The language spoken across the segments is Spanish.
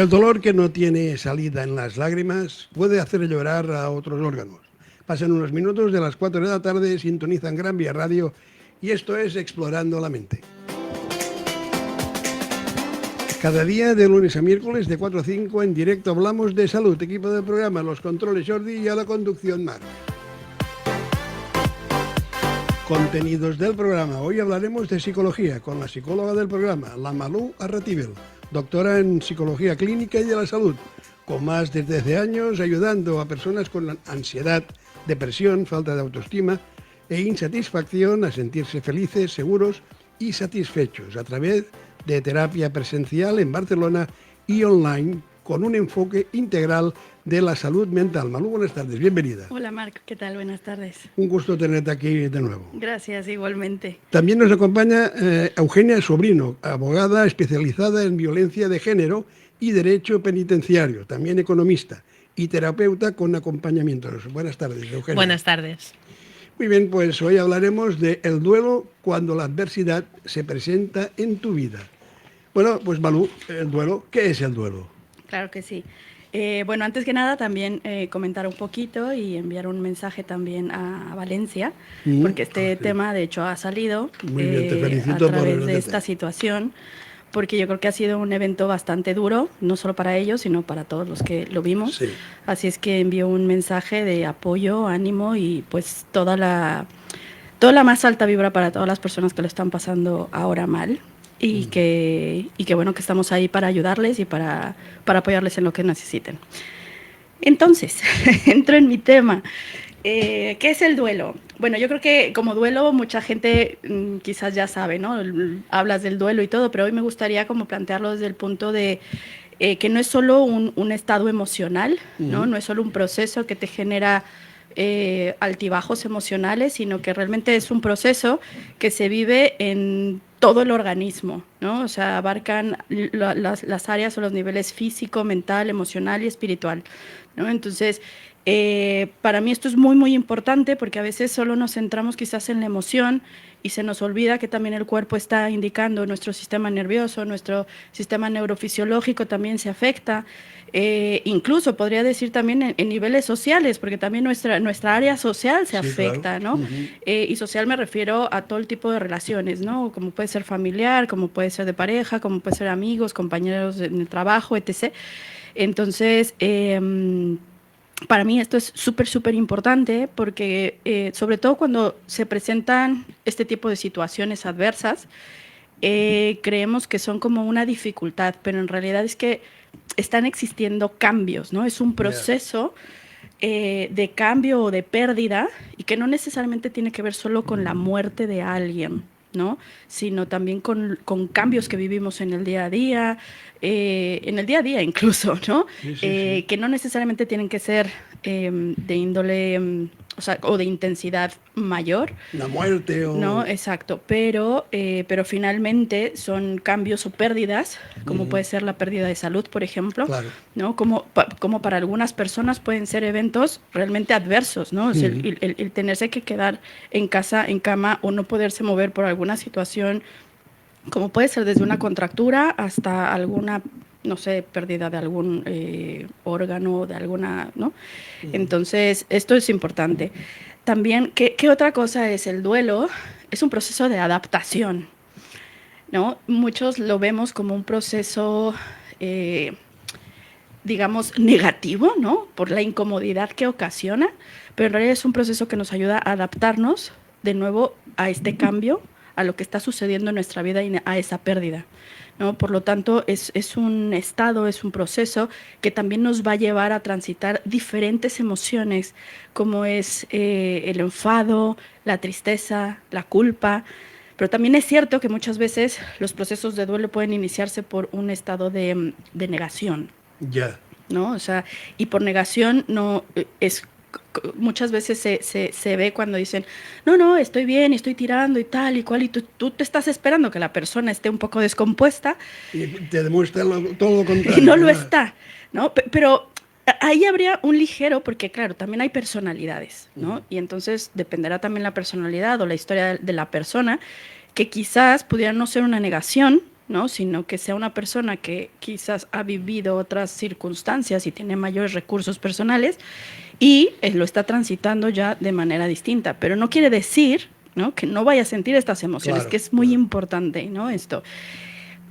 El dolor que no tiene salida en las lágrimas puede hacer llorar a otros órganos. Pasan unos minutos de las 4 de la tarde, sintonizan Gran Vía Radio y esto es Explorando la Mente. Cada día, de lunes a miércoles, de 4 a 5, en directo hablamos de salud. Equipo del programa, los controles Jordi y a la conducción Marc. Contenidos del programa. Hoy hablaremos de psicología con la psicóloga del programa, la Malú Arratibel, doctora en psicología clínica y de la salud, con más de 13 años ayudando a personas con ansiedad, depresión, falta de autoestima e insatisfacción a sentirse felices, seguros y satisfechos a través de terapia presencial en Barcelona y online con un enfoque integral de la salud mental. Malú, buenas tardes, bienvenida. Hola Marc, ¿qué tal? Buenas tardes. Un gusto tenerte aquí de nuevo. Gracias, igualmente. También nos acompaña Eugenia Sobrino, abogada especializada en violencia de género y derecho penitenciario, también economista y terapeuta con acompañamientos. Buenas tardes, Eugenia. Buenas tardes. Muy bien, pues hoy hablaremos del duelo cuando la adversidad se presenta en tu vida. Bueno, pues Malú, el duelo, ¿qué es el duelo? Claro que sí. Bueno, antes que nada también comentar un poquito y enviar un mensaje también a Valencia, porque este tema de hecho ha salido Muy bien, te felicito a través por de esta situación, porque yo creo que ha sido un evento bastante duro, no solo para ellos, sino para todos los que lo vimos. Sí. Así es que envío un mensaje de apoyo, ánimo y pues toda la más alta vibra para todas las personas que lo están pasando ahora mal. Y que bueno, que estamos ahí para ayudarles y para apoyarles en lo que necesiten. Entonces, entro en mi tema. ¿Qué es el duelo? Bueno, yo creo que como duelo mucha gente quizás ya sabe, ¿no? Hablas del duelo y todo, pero hoy me gustaría como plantearlo desde el punto de que no es solo un estado emocional, ¿no? No es solo un proceso que te genera altibajos emocionales, sino que realmente es un proceso que se vive en todo el organismo, ¿no? O sea, abarcan las áreas o los niveles físico, mental, emocional y espiritual, ¿no? Entonces, para mí esto es muy, muy importante porque a veces solo nos centramos quizás en la emoción y se nos olvida que también el cuerpo está indicando, nuestro sistema nervioso, nuestro sistema neurofisiológico también se afecta. Incluso podría decir también en niveles sociales, porque también nuestra área social se afecta, claro. ¿no? Y social me refiero a todo el tipo de relaciones, ¿no? Como puede ser familiar, como puede ser de pareja, como puede ser amigos, compañeros en el trabajo, etc. Entonces, para mí esto es súper, súper importante porque sobre todo cuando se presentan este tipo de situaciones adversas, creemos que son como una dificultad, pero en realidad es que están existiendo cambios, ¿no? Es un proceso de cambio o de pérdida y que no necesariamente tiene que ver solo con la muerte de alguien, ¿no? Sino también con cambios que vivimos en el día a día incluso, ¿no? Sí. Que no necesariamente tienen que ser de índole, o de intensidad mayor. La muerte o... No, exacto, pero finalmente son cambios o pérdidas, como puede ser la pérdida de salud, por ejemplo, Claro. ¿no? Como para algunas personas pueden ser eventos realmente adversos, ¿no? O sea, el tenerse que quedar en casa, en cama, o no poderse mover por alguna situación, como puede ser desde una contractura hasta alguna, no sé, pérdida de algún órgano, de alguna, ¿no? Entonces, esto es importante. También, ¿qué otra cosa es el duelo? Es un proceso de adaptación, ¿no? Muchos lo vemos como un proceso, digamos, negativo, ¿no? Por la incomodidad que ocasiona, pero en realidad es un proceso que nos ayuda a adaptarnos de nuevo a este cambio, a lo que está sucediendo en nuestra vida y a esa pérdida, ¿no? Por lo tanto, es un estado, es un proceso que también nos va a llevar a transitar diferentes emociones, como es el enfado, la tristeza, la culpa. Pero también es cierto que muchas veces los procesos de duelo pueden iniciarse por un estado de negación, Ya. ¿no? O sea, y por negación no es... Muchas veces se ve cuando dicen, no, estoy bien, estoy tirando y tal y cual, y tú te estás esperando que la persona esté un poco descompuesta. Y te demuestra todo lo contrario. Y no lo está, ¿no? Pero ahí habría un ligero, porque claro, también hay personalidades, ¿no? Y entonces dependerá también la personalidad o la historia de la persona, que quizás pudiera no ser una negación, ¿no? Sino que sea una persona que quizás ha vivido otras circunstancias y tiene mayores recursos personales y lo está transitando ya de manera distinta. Pero no quiere decir, ¿no?, que no vaya a sentir estas emociones, Claro, que es muy importante, ¿no?, esto.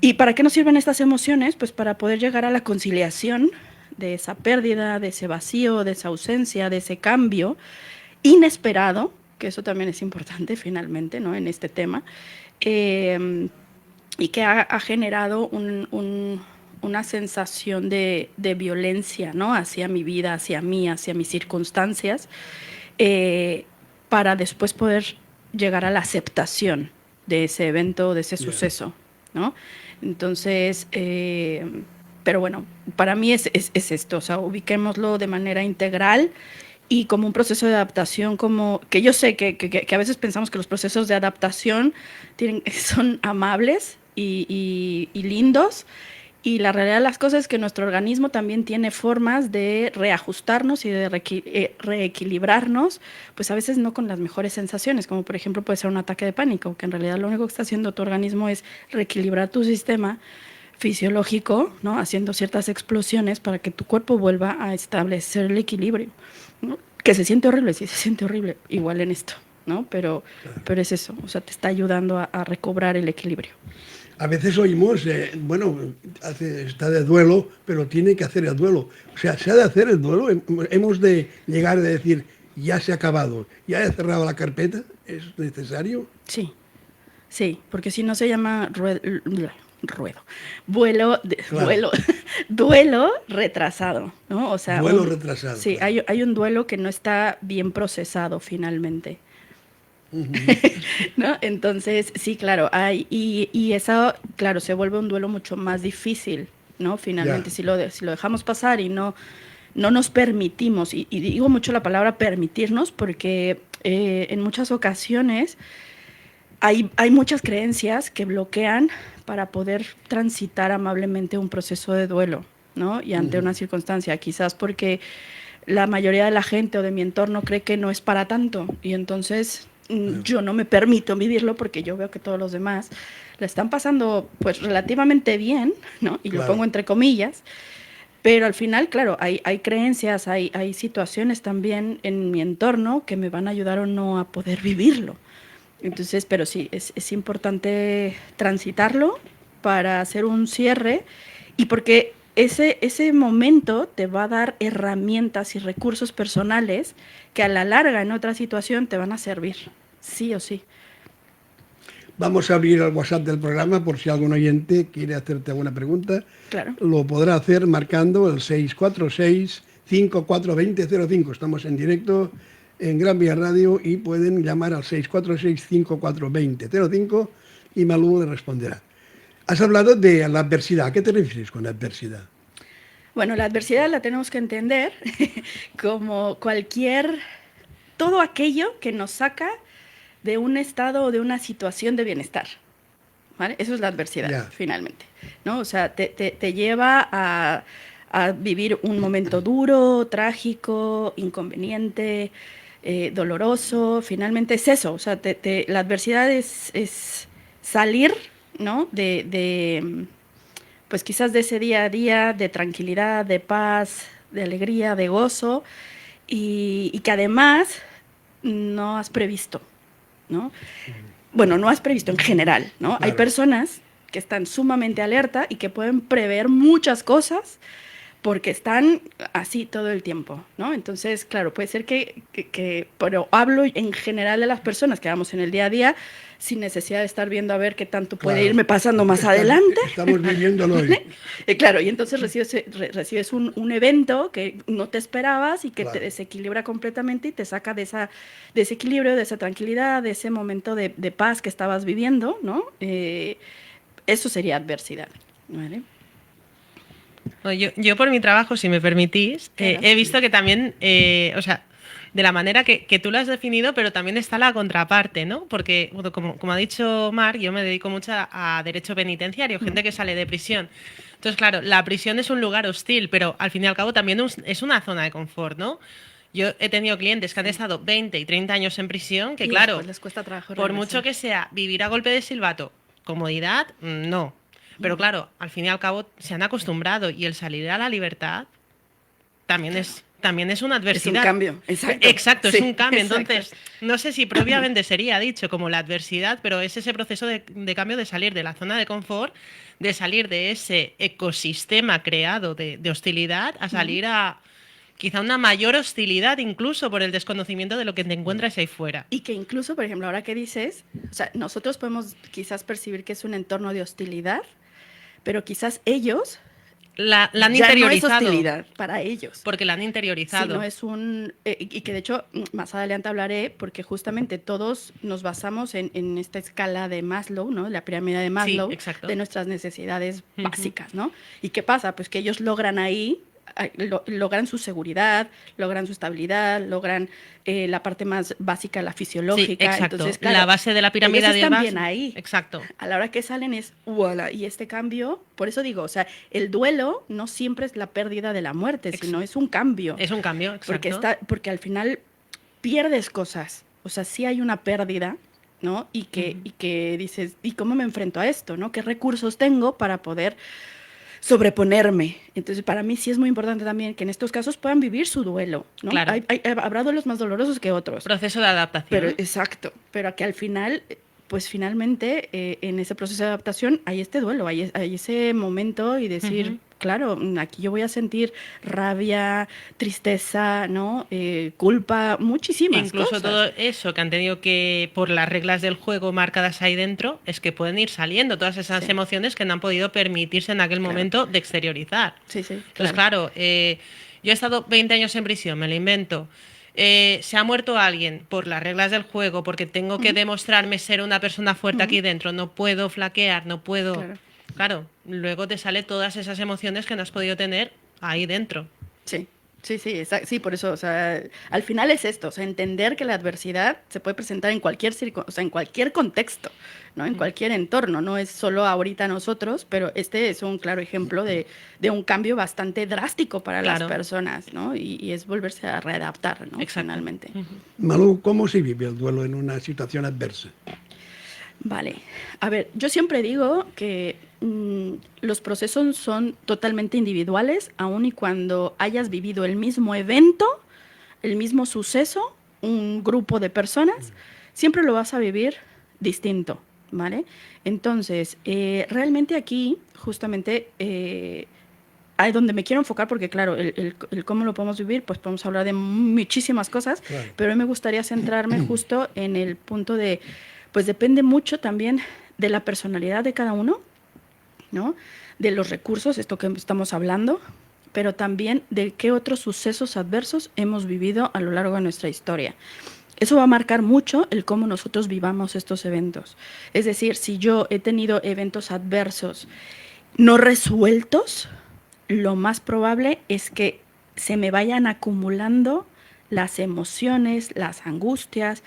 ¿Y para qué nos sirven estas emociones? Pues para poder llegar a la conciliación de esa pérdida, de ese vacío, de esa ausencia, de ese cambio inesperado, que eso también es importante finalmente, ¿no?, en este tema, y que ha generado una sensación de violencia, ¿no?, hacia mi vida, hacia mí, hacia mis circunstancias, para después poder llegar a la aceptación de ese evento, de ese suceso, ¿no? Entonces, pero bueno, para mí es esto, o sea, ubiquémoslo de manera integral y como un proceso de adaptación, como que yo sé que a veces pensamos que los procesos de adaptación son amables y lindos, y la realidad de las cosas es que nuestro organismo también tiene formas de reajustarnos y de reequilibrarnos, pues a veces no con las mejores sensaciones, como por ejemplo puede ser un ataque de pánico, que en realidad lo único que está haciendo tu organismo es reequilibrar tu sistema fisiológico, ¿no?, haciendo ciertas explosiones para que tu cuerpo vuelva a establecer el equilibrio, ¿no? Que se siente horrible, sí se siente horrible, igual en esto, ¿no? Pero es eso, o sea, te está ayudando a recobrar el equilibrio. A veces oímos, está de duelo, pero tiene que hacer el duelo. O sea, se ha de hacer el duelo. Hemos de llegar a decir, ya se ha acabado, ya he cerrado la carpeta. ¿Es necesario? Sí, sí, porque si no se llama vuelo, Claro. vuelo, duelo retrasado, ¿no? O sea, Duelo retrasado. sí, Claro. hay un duelo que no está bien procesado finalmente. ¿No? Entonces, sí, claro, hay, y eso, claro, se vuelve un duelo mucho más difícil, ¿no? Finalmente, si lo dejamos pasar y no nos permitimos, y digo mucho la palabra permitirnos, porque en muchas ocasiones hay muchas creencias que bloquean para poder transitar amablemente un proceso de duelo, ¿no? Y ante una circunstancia, quizás porque la mayoría de la gente o de mi entorno cree que no es para tanto, y entonces yo no me permito vivirlo porque yo veo que todos los demás la están pasando pues relativamente bien, ¿no? Y lo pongo entre comillas, pero al final, claro, hay creencias, hay situaciones también en mi entorno que me van a ayudar o no a poder vivirlo. Entonces, pero sí, es importante transitarlo para hacer un cierre, y porque ese momento te va a dar herramientas y recursos personales que a la larga en otra situación te van a servir, sí o sí. Vamos a abrir el WhatsApp del programa por si algún oyente quiere hacerte alguna pregunta. Claro. Lo podrá hacer marcando el 646-542005. Estamos en directo en Gran Vía Radio y pueden llamar al 646-542005 y Malú le responderá. Has hablado de la adversidad. ¿A qué te refieres con adversidad? Bueno, la adversidad la tenemos que entender como todo aquello que nos saca de un estado o de una situación de bienestar, ¿vale? Eso es la adversidad, finalmente, ¿no? O sea, te lleva a vivir un momento duro, trágico, inconveniente, doloroso. Finalmente es eso, o sea, la adversidad es salir, ¿no?, pues quizás de ese día a día de tranquilidad, de paz, de alegría, de gozo, y que además no has previsto, ¿no? Bueno, no has previsto en general, ¿no? Claro. Hay personas que están sumamente alerta y que pueden prever muchas cosas porque están así todo el tiempo, ¿no? Entonces, claro, puede ser pero hablo en general de las personas que vamos en el día a día sin necesidad de estar viendo a ver qué tanto puede irme pasando más adelante. Estamos viviéndolo hoy. Claro, y entonces recibes un evento que no te esperabas y que te desequilibra completamente y te saca de ese equilibrio, de esa tranquilidad, de ese momento de paz que estabas viviendo, ¿no? Eso sería adversidad, ¿vale? Yo por mi trabajo, si me permitís, Claro. he visto que también, o sea, de la manera que tú lo has definido, pero también está la contraparte, ¿no? Porque, bueno, como ha dicho Mar, yo me dedico mucho a derecho penitenciario, gente que sale de prisión. Entonces, claro, la prisión es un lugar hostil, pero al fin y al cabo también es una zona de confort, ¿no? Yo he tenido clientes que han estado 20 y 30 años en prisión, que claro, les cuesta trabajo por regresar. mucho que sea vivir a golpe de silbato, comodidad, no. Pero claro, al fin y al cabo se han acostumbrado y el salir a la libertad también es una adversidad. Es un cambio, exacto. Exacto, Sí, es un cambio. exacto. Entonces, no sé si propiamente sería dicho como la adversidad, pero es ese proceso de cambio de salir de la zona de confort, de salir de ese ecosistema creado de hostilidad a salir a quizá una mayor hostilidad incluso por el desconocimiento de lo que te encuentras ahí fuera. Y que incluso, por ejemplo, ahora que dices, o sea, nosotros podemos quizás percibir que es un entorno de hostilidad, pero quizás ellos La han ya no es interiorizado. hostilidad para ellos. Porque la han interiorizado. Sí, no es un... y que de hecho más adelante hablaré, porque justamente todos nos basamos en esta escala de Maslow, ¿no? La pirámide de Maslow, exacto. de nuestras necesidades básicas, ¿no? ¿Y qué pasa? Pues que ellos logran ahí, logran su seguridad, logran su estabilidad, logran la parte más básica, la fisiológica. Sí, exacto. Entonces, claro, la base de la pirámide ellos de están base. bien ahí. Exacto. A la hora que salen es ¡uala! Y este cambio, por eso digo, o sea, el duelo no siempre es la pérdida de la muerte, sino es un cambio. Es un cambio, exacto. Porque al final pierdes cosas. O sea, sí hay una pérdida, ¿no? Y que dices, ¿y cómo me enfrento a esto, no? ¿Qué recursos tengo para poder sobreponerme? Entonces, para mí sí es muy importante también que en estos casos puedan vivir su duelo, ¿no? Claro. Habrá duelos más dolorosos que otros. Proceso de adaptación. Pero, exacto, pero que al final, pues finalmente en ese proceso de adaptación hay este duelo, hay ese momento y decir, claro, aquí yo voy a sentir rabia, tristeza, ¿no? Culpa, muchísimas Incluso cosas. todo eso que han tenido que, por las reglas del juego marcadas ahí dentro, es que pueden ir saliendo todas esas emociones que no han podido permitirse en aquel momento de exteriorizar. Sí, sí. Entonces, claro, yo he estado 20 años en prisión, me lo invento. Se ha muerto alguien por las reglas del juego, porque tengo que demostrarme ser una persona fuerte aquí dentro, no puedo flaquear, no puedo... Claro, luego te salen todas esas emociones que no has podido tener ahí dentro. Sí. Sí, por eso, o sea, al final es esto, o sea, entender que la adversidad se puede presentar en cualquier en cualquier contexto, ¿no? En cualquier entorno, no es solo ahorita nosotros, pero este es un claro ejemplo de un cambio bastante drástico para las personas, ¿no? Y es volverse a readaptar, ¿no? Finalmente. Malú, ¿cómo se vive el duelo en una situación adversa? Vale, a ver, yo siempre digo que los procesos son totalmente individuales, aun y cuando hayas vivido el mismo evento, el mismo suceso, un grupo de personas, siempre lo vas a vivir distinto, ¿vale? Entonces, realmente aquí, justamente, ahí donde me quiero enfocar, porque claro, el cómo lo podemos vivir, pues podemos hablar de muchísimas cosas, claro. Pero me gustaría centrarme justo en el punto de, pues depende mucho también de la personalidad de cada uno, ¿no? De los recursos, esto que estamos hablando, pero también de qué otros sucesos adversos hemos vivido a lo largo de nuestra historia. Eso va a marcar mucho el cómo nosotros vivamos estos eventos. Es decir, si yo he tenido eventos adversos no resueltos, lo más probable es que se me vayan acumulando las emociones, las angustias,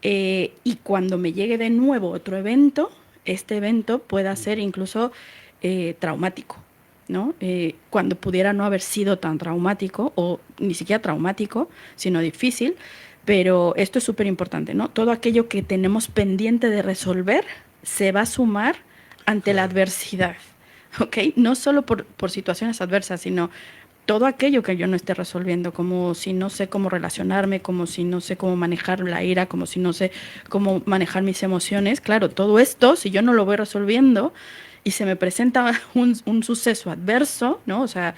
y cuando me llegue de nuevo otro evento, este evento pueda ser incluso traumático, ¿no? Cuando pudiera no haber sido tan traumático o ni siquiera traumático, sino difícil, pero esto es súper importante, ¿no? Todo aquello que tenemos pendiente de resolver se va a sumar ante la adversidad, ¿ok? No solo por situaciones adversas, sino todo aquello que yo no esté resolviendo, como si no sé cómo relacionarme, como si no sé cómo manejar la ira, como si no sé cómo manejar mis emociones. Claro, todo esto, si yo no lo voy resolviendo y se me presenta un suceso adverso, ¿no? O sea,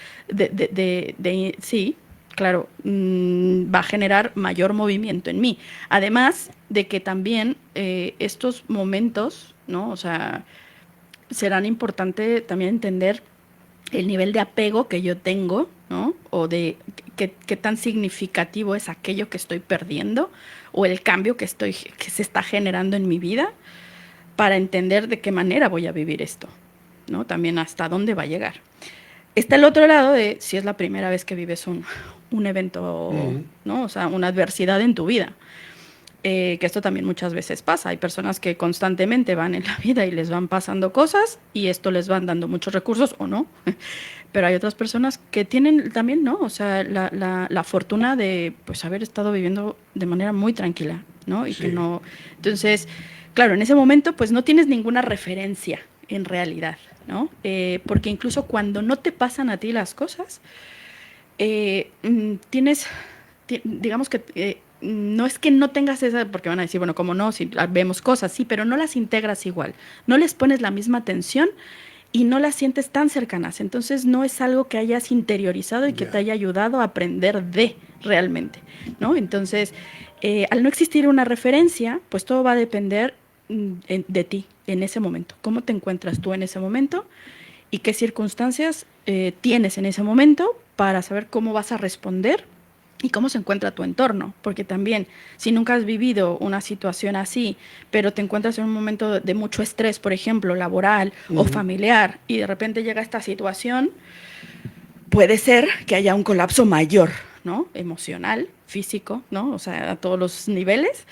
sí, claro, va a generar mayor movimiento en mí. Además de que también estos momentos, ¿no? O sea, serán importante también entender el nivel de apego que yo tengo, ¿no? O de qué tan significativo es aquello que estoy perdiendo o el cambio que se está generando en mi vida para entender de qué manera voy a vivir esto, ¿no? También hasta dónde va a llegar. Está el otro lado de si es la primera vez que vives un evento, ¿no? O sea, una adversidad en tu vida. Que esto también muchas veces pasa. Hay personas que constantemente van en la vida y les van pasando cosas y esto les van dando muchos recursos o no. Pero hay otras personas que tienen también, ¿no? O sea, la fortuna de pues haber estado viviendo de manera muy tranquila, ¿no? Y sí. Que no. Entonces, claro, en ese momento pues no tienes ninguna referencia en realidad, ¿no? Porque incluso cuando no te pasan a ti las cosas, digamos que no es que no tengas esa, porque van a decir, bueno, como no, si vemos cosas, sí, pero no las integras igual, no les pones la misma atención y no las sientes tan cercanas, entonces no es algo que hayas interiorizado y que te haya ayudado a aprender de realmente, ¿no? Entonces, al no existir una referencia, pues todo va a depender de ti en ese momento, cómo te encuentras tú en ese momento y qué circunstancias tienes en ese momento para saber cómo vas a responder y cómo se encuentra tu entorno, porque también si nunca has vivido una situación así, pero te encuentras en un momento de mucho estrés, por ejemplo, laboral o familiar, y de repente llega esta situación, puede ser que haya un colapso mayor, ¿no? Emocional, físico, ¿no? O sea, a todos los niveles,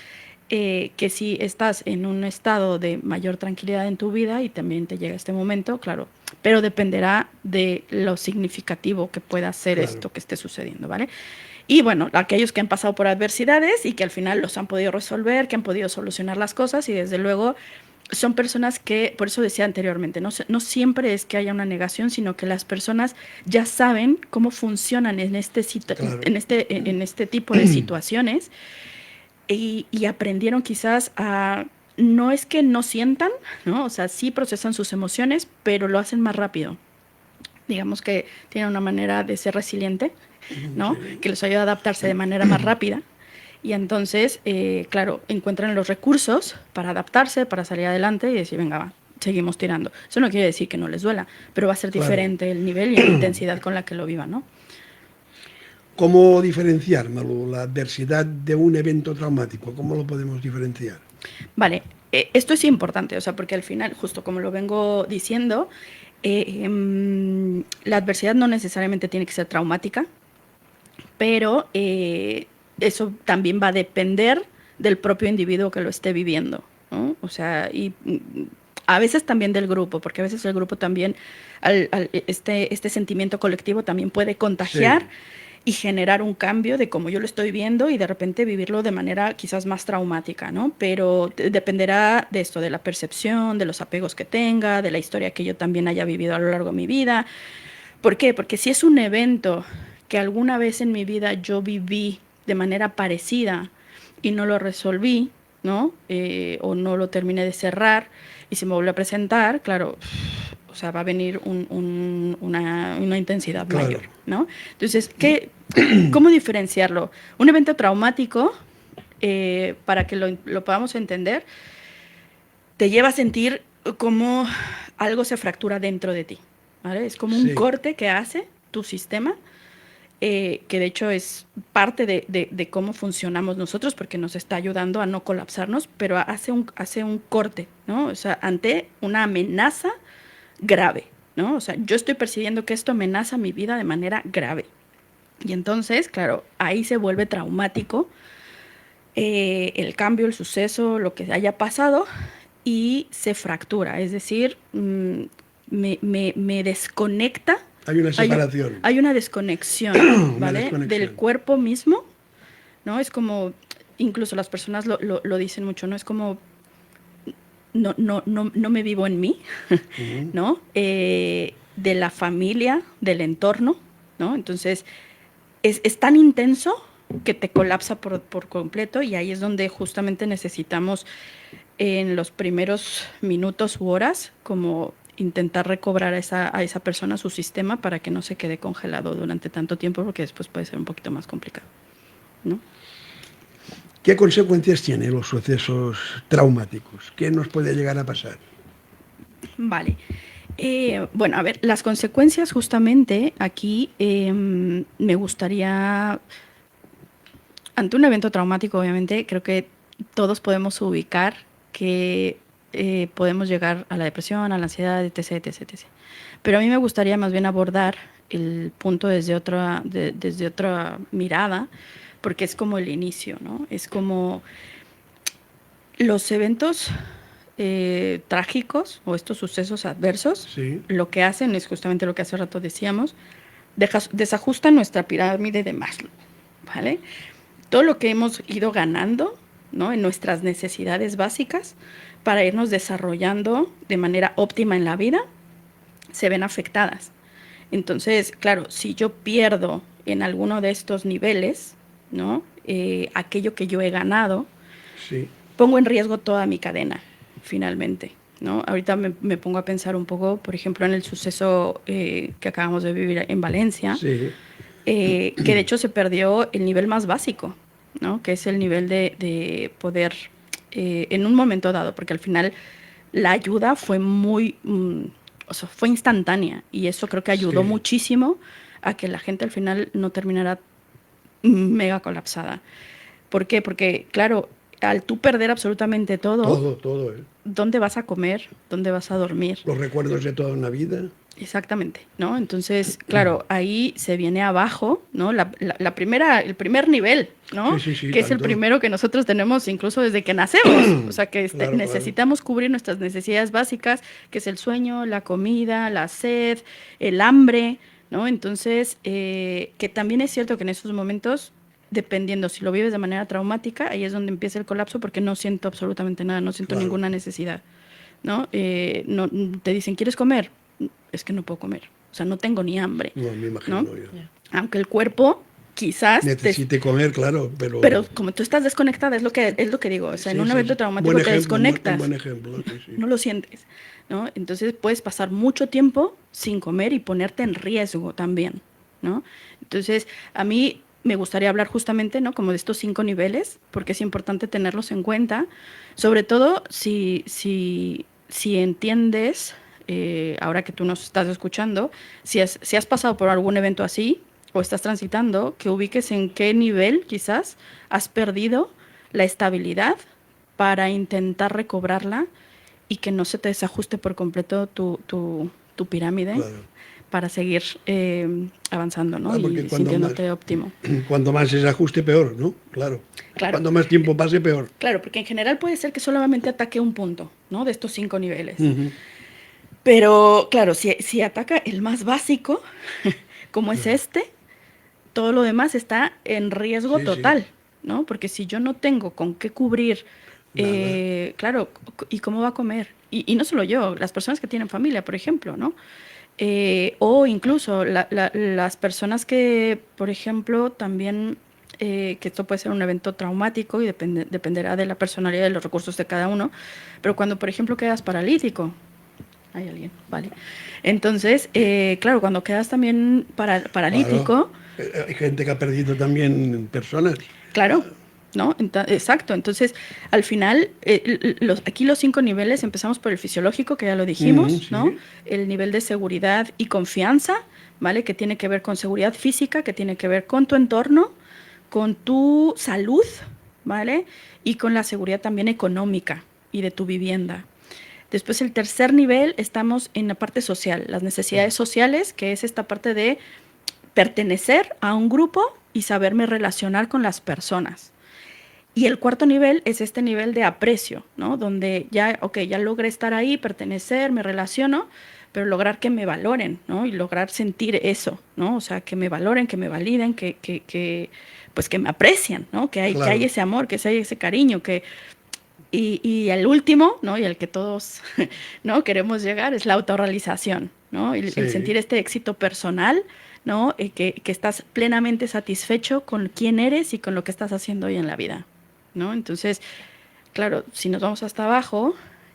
que si estás en un estado de mayor tranquilidad en tu vida y también te llega este momento, claro, pero dependerá de lo significativo que pueda ser esto que esté sucediendo, ¿vale? Y bueno, aquellos que han pasado por adversidades y que al final los han podido resolver, que han podido solucionar las cosas y desde luego son personas que, por eso decía anteriormente, no siempre es que haya una negación, sino que las personas ya saben cómo funcionan en este tipo de situaciones y aprendieron quizás a, no es que no sientan, ¿no? O sea, sí procesan sus emociones, pero lo hacen más rápido. Digamos que tienen una manera de ser resiliente, ¿no? Que les ayuda a adaptarse de manera más rápida. Y entonces, claro, encuentran los recursos para adaptarse, para salir adelante y decir, venga, va, seguimos tirando. Eso no quiere decir que no les duela, pero va a ser diferente el nivel y la intensidad con la que lo vivan, ¿no? ¿Cómo diferenciar, Malú, la adversidad de un evento traumático? ¿Cómo lo podemos diferenciar? Vale, esto es importante, o sea, porque al final, justo como lo vengo diciendo, la adversidad no necesariamente tiene que ser traumática, pero eso también va a depender del propio individuo que lo esté viviendo, ¿no? O sea, y a veces también del grupo, porque a veces el grupo también, este sentimiento colectivo también puede contagiar y generar un cambio de cómo yo lo estoy viendo y de repente vivirlo de manera quizás más traumática, ¿no? Pero dependerá de esto, de la percepción, de los apegos que tenga, de la historia que yo también haya vivido a lo largo de mi vida. ¿Por qué? Porque si es un evento que alguna vez en mi vida yo viví de manera parecida y no lo resolví, ¿no? O no lo terminé de cerrar y se me vuelve a presentar, claro, o sea, va a venir una intensidad mayor, ¿no? Entonces, ¿cómo diferenciarlo? Un evento traumático, para que lo podamos entender, te lleva a sentir como algo se fractura dentro de ti, ¿vale? Es como un corte que hace tu sistema, que de hecho es parte de cómo funcionamos nosotros, porque nos está ayudando a no colapsarnos, pero hace un corte, ¿no? O sea, ante una amenaza grave, ¿no? O sea, yo estoy percibiendo que esto amenaza mi vida de manera grave. Y entonces, claro, ahí se vuelve traumático el cambio, el suceso, lo que haya pasado, y se fractura, es decir, me desconecta. Hay una separación. Hay una desconexión, ¿vale? Del cuerpo mismo, ¿no? Es como, incluso las personas lo dicen mucho, ¿no? Es como, no me vivo en mí, ¿no? De la familia, del entorno, ¿no? Entonces, es tan intenso que te colapsa por completo, y ahí es donde justamente necesitamos en los primeros minutos u horas como intentar recobrar a esa persona, su sistema, para que no se quede congelado durante tanto tiempo, porque después puede ser un poquito más complicado, ¿no? ¿Qué consecuencias tienen los sucesos traumáticos? ¿Qué nos puede llegar a pasar? Vale. Bueno, a ver, las consecuencias justamente aquí me gustaría, ante un evento traumático, obviamente, creo que todos podemos ubicar que podemos llegar a la depresión, a la ansiedad, etc., etc., etc. Pero a mí me gustaría más bien abordar el punto desde otra mirada, porque es como el inicio, ¿no? Es como los eventos trágicos o estos sucesos adversos, lo que hacen es justamente lo que hace rato decíamos, desajustan nuestra pirámide de Maslow, ¿vale? Todo lo que hemos ido ganando ¿no? En nuestras necesidades básicas para irnos desarrollando de manera óptima en la vida, se ven afectadas. Entonces, claro, si yo pierdo en alguno de estos niveles, ¿no? Aquello que yo he ganado, Sí. pongo en riesgo toda mi cadena, finalmente, ¿no? Ahorita me pongo a pensar un poco, por ejemplo, en el suceso que acabamos de vivir en Valencia, Sí. que de hecho se perdió el nivel más básico, ¿no? Que es el nivel de poder, en un momento dado, porque al final la ayuda fue muy, o sea, fue instantánea, y eso creo que ayudó Sí. muchísimo a que la gente al final no terminara mega colapsada. ¿Por qué? Porque, claro, al tú perder absolutamente todo, Todo, ¿eh? ¿dónde vas a comer? ¿Dónde vas a dormir? Los recuerdos de toda una vida. Exactamente, ¿no? Entonces, claro, ahí se viene abajo, ¿no? El primer nivel, ¿no? Sí, Que es el tanto. primero que nosotros tenemos incluso desde que nacemos. O sea, que Claro, necesitamos cubrir nuestras necesidades básicas, que es el sueño, la comida, la sed, el hambre, ¿no? Entonces, que también es cierto que en esos momentos, dependiendo si lo vives de manera traumática, ahí es donde empieza el colapso, porque no siento absolutamente nada, no siento Claro. ninguna necesidad, ¿no? No te dicen, ¿quieres comer? Es que no puedo comer, o sea, no tengo ni hambre, No, me imagino ¿no? yo. Aunque el cuerpo quizás Necesite comer, claro, pero... pero como tú estás desconectada, es lo que digo, o sea, en Sí, un sí, evento sí. traumático Buen te ejemplo, desconectas, un buen ejemplo, sí. no lo sientes, ¿no? Entonces puedes pasar mucho tiempo sin comer y ponerte en riesgo también, ¿no? Entonces, a mí me gustaría hablar justamente, ¿no? Como de estos 5 niveles, porque es importante tenerlos en cuenta, sobre todo si entiendes, ahora que tú nos estás escuchando, si has pasado por algún evento así o estás transitando, que ubiques en qué nivel quizás has perdido la estabilidad para intentar recobrarla y que no se te desajuste por completo tu pirámide, Claro. para seguir avanzando, ¿no? Claro, porque Y sintiéndote óptimo. Cuanto más se ajuste, peor, ¿no? Claro. Claro. Cuanto más tiempo pase, peor. Claro, porque en general puede ser que solamente ataque un punto, ¿no? De estos 5 niveles. Ujú. Pero, claro, si ataca el más básico, como es este, todo lo demás está en riesgo Sí, total, sí. ¿no? Porque si yo no tengo con qué cubrir, Nada. claro, ¿y cómo va a comer? Y no solo yo, las personas que tienen familia, por ejemplo, ¿no? O incluso las personas que, por ejemplo, también, que esto puede ser un evento traumático y dependerá de la personalidad y de los recursos de cada uno, pero cuando, por ejemplo, quedas paralítico, hay alguien, vale. Entonces, claro, cuando quedas también paralítico, Claro. Hay gente que ha perdido también personas. claro, ¿no? Exacto. Entonces, al final, aquí los 5 niveles, empezamos por el fisiológico, que ya lo dijimos, Sí. ¿no? El nivel de seguridad y confianza, ¿vale? Que tiene que ver con seguridad física, que tiene que ver con tu entorno, con tu salud, ¿vale? Y con la seguridad también económica y de tu vivienda. Después, el tercer nivel, estamos en la parte social, las necesidades sociales, que es esta parte de pertenecer a un grupo y saberme relacionar con las personas. Y el cuarto nivel es este nivel de aprecio, ¿no? Donde ya logré estar ahí, pertenecer, me relaciono, pero lograr que me valoren, ¿no? Y lograr sentir eso, ¿no? O sea, que me valoren, que me validen, pues que me aprecian, ¿no? Que hay ese amor, que hay ese cariño, y el último, ¿no? Y al que todos, ¿no? queremos llegar, es la autorrealización, ¿no? El sentir este éxito personal, ¿no? Que estás plenamente satisfecho con quién eres y con lo que estás haciendo hoy en la vida, ¿no? Entonces, claro, si nos vamos hasta abajo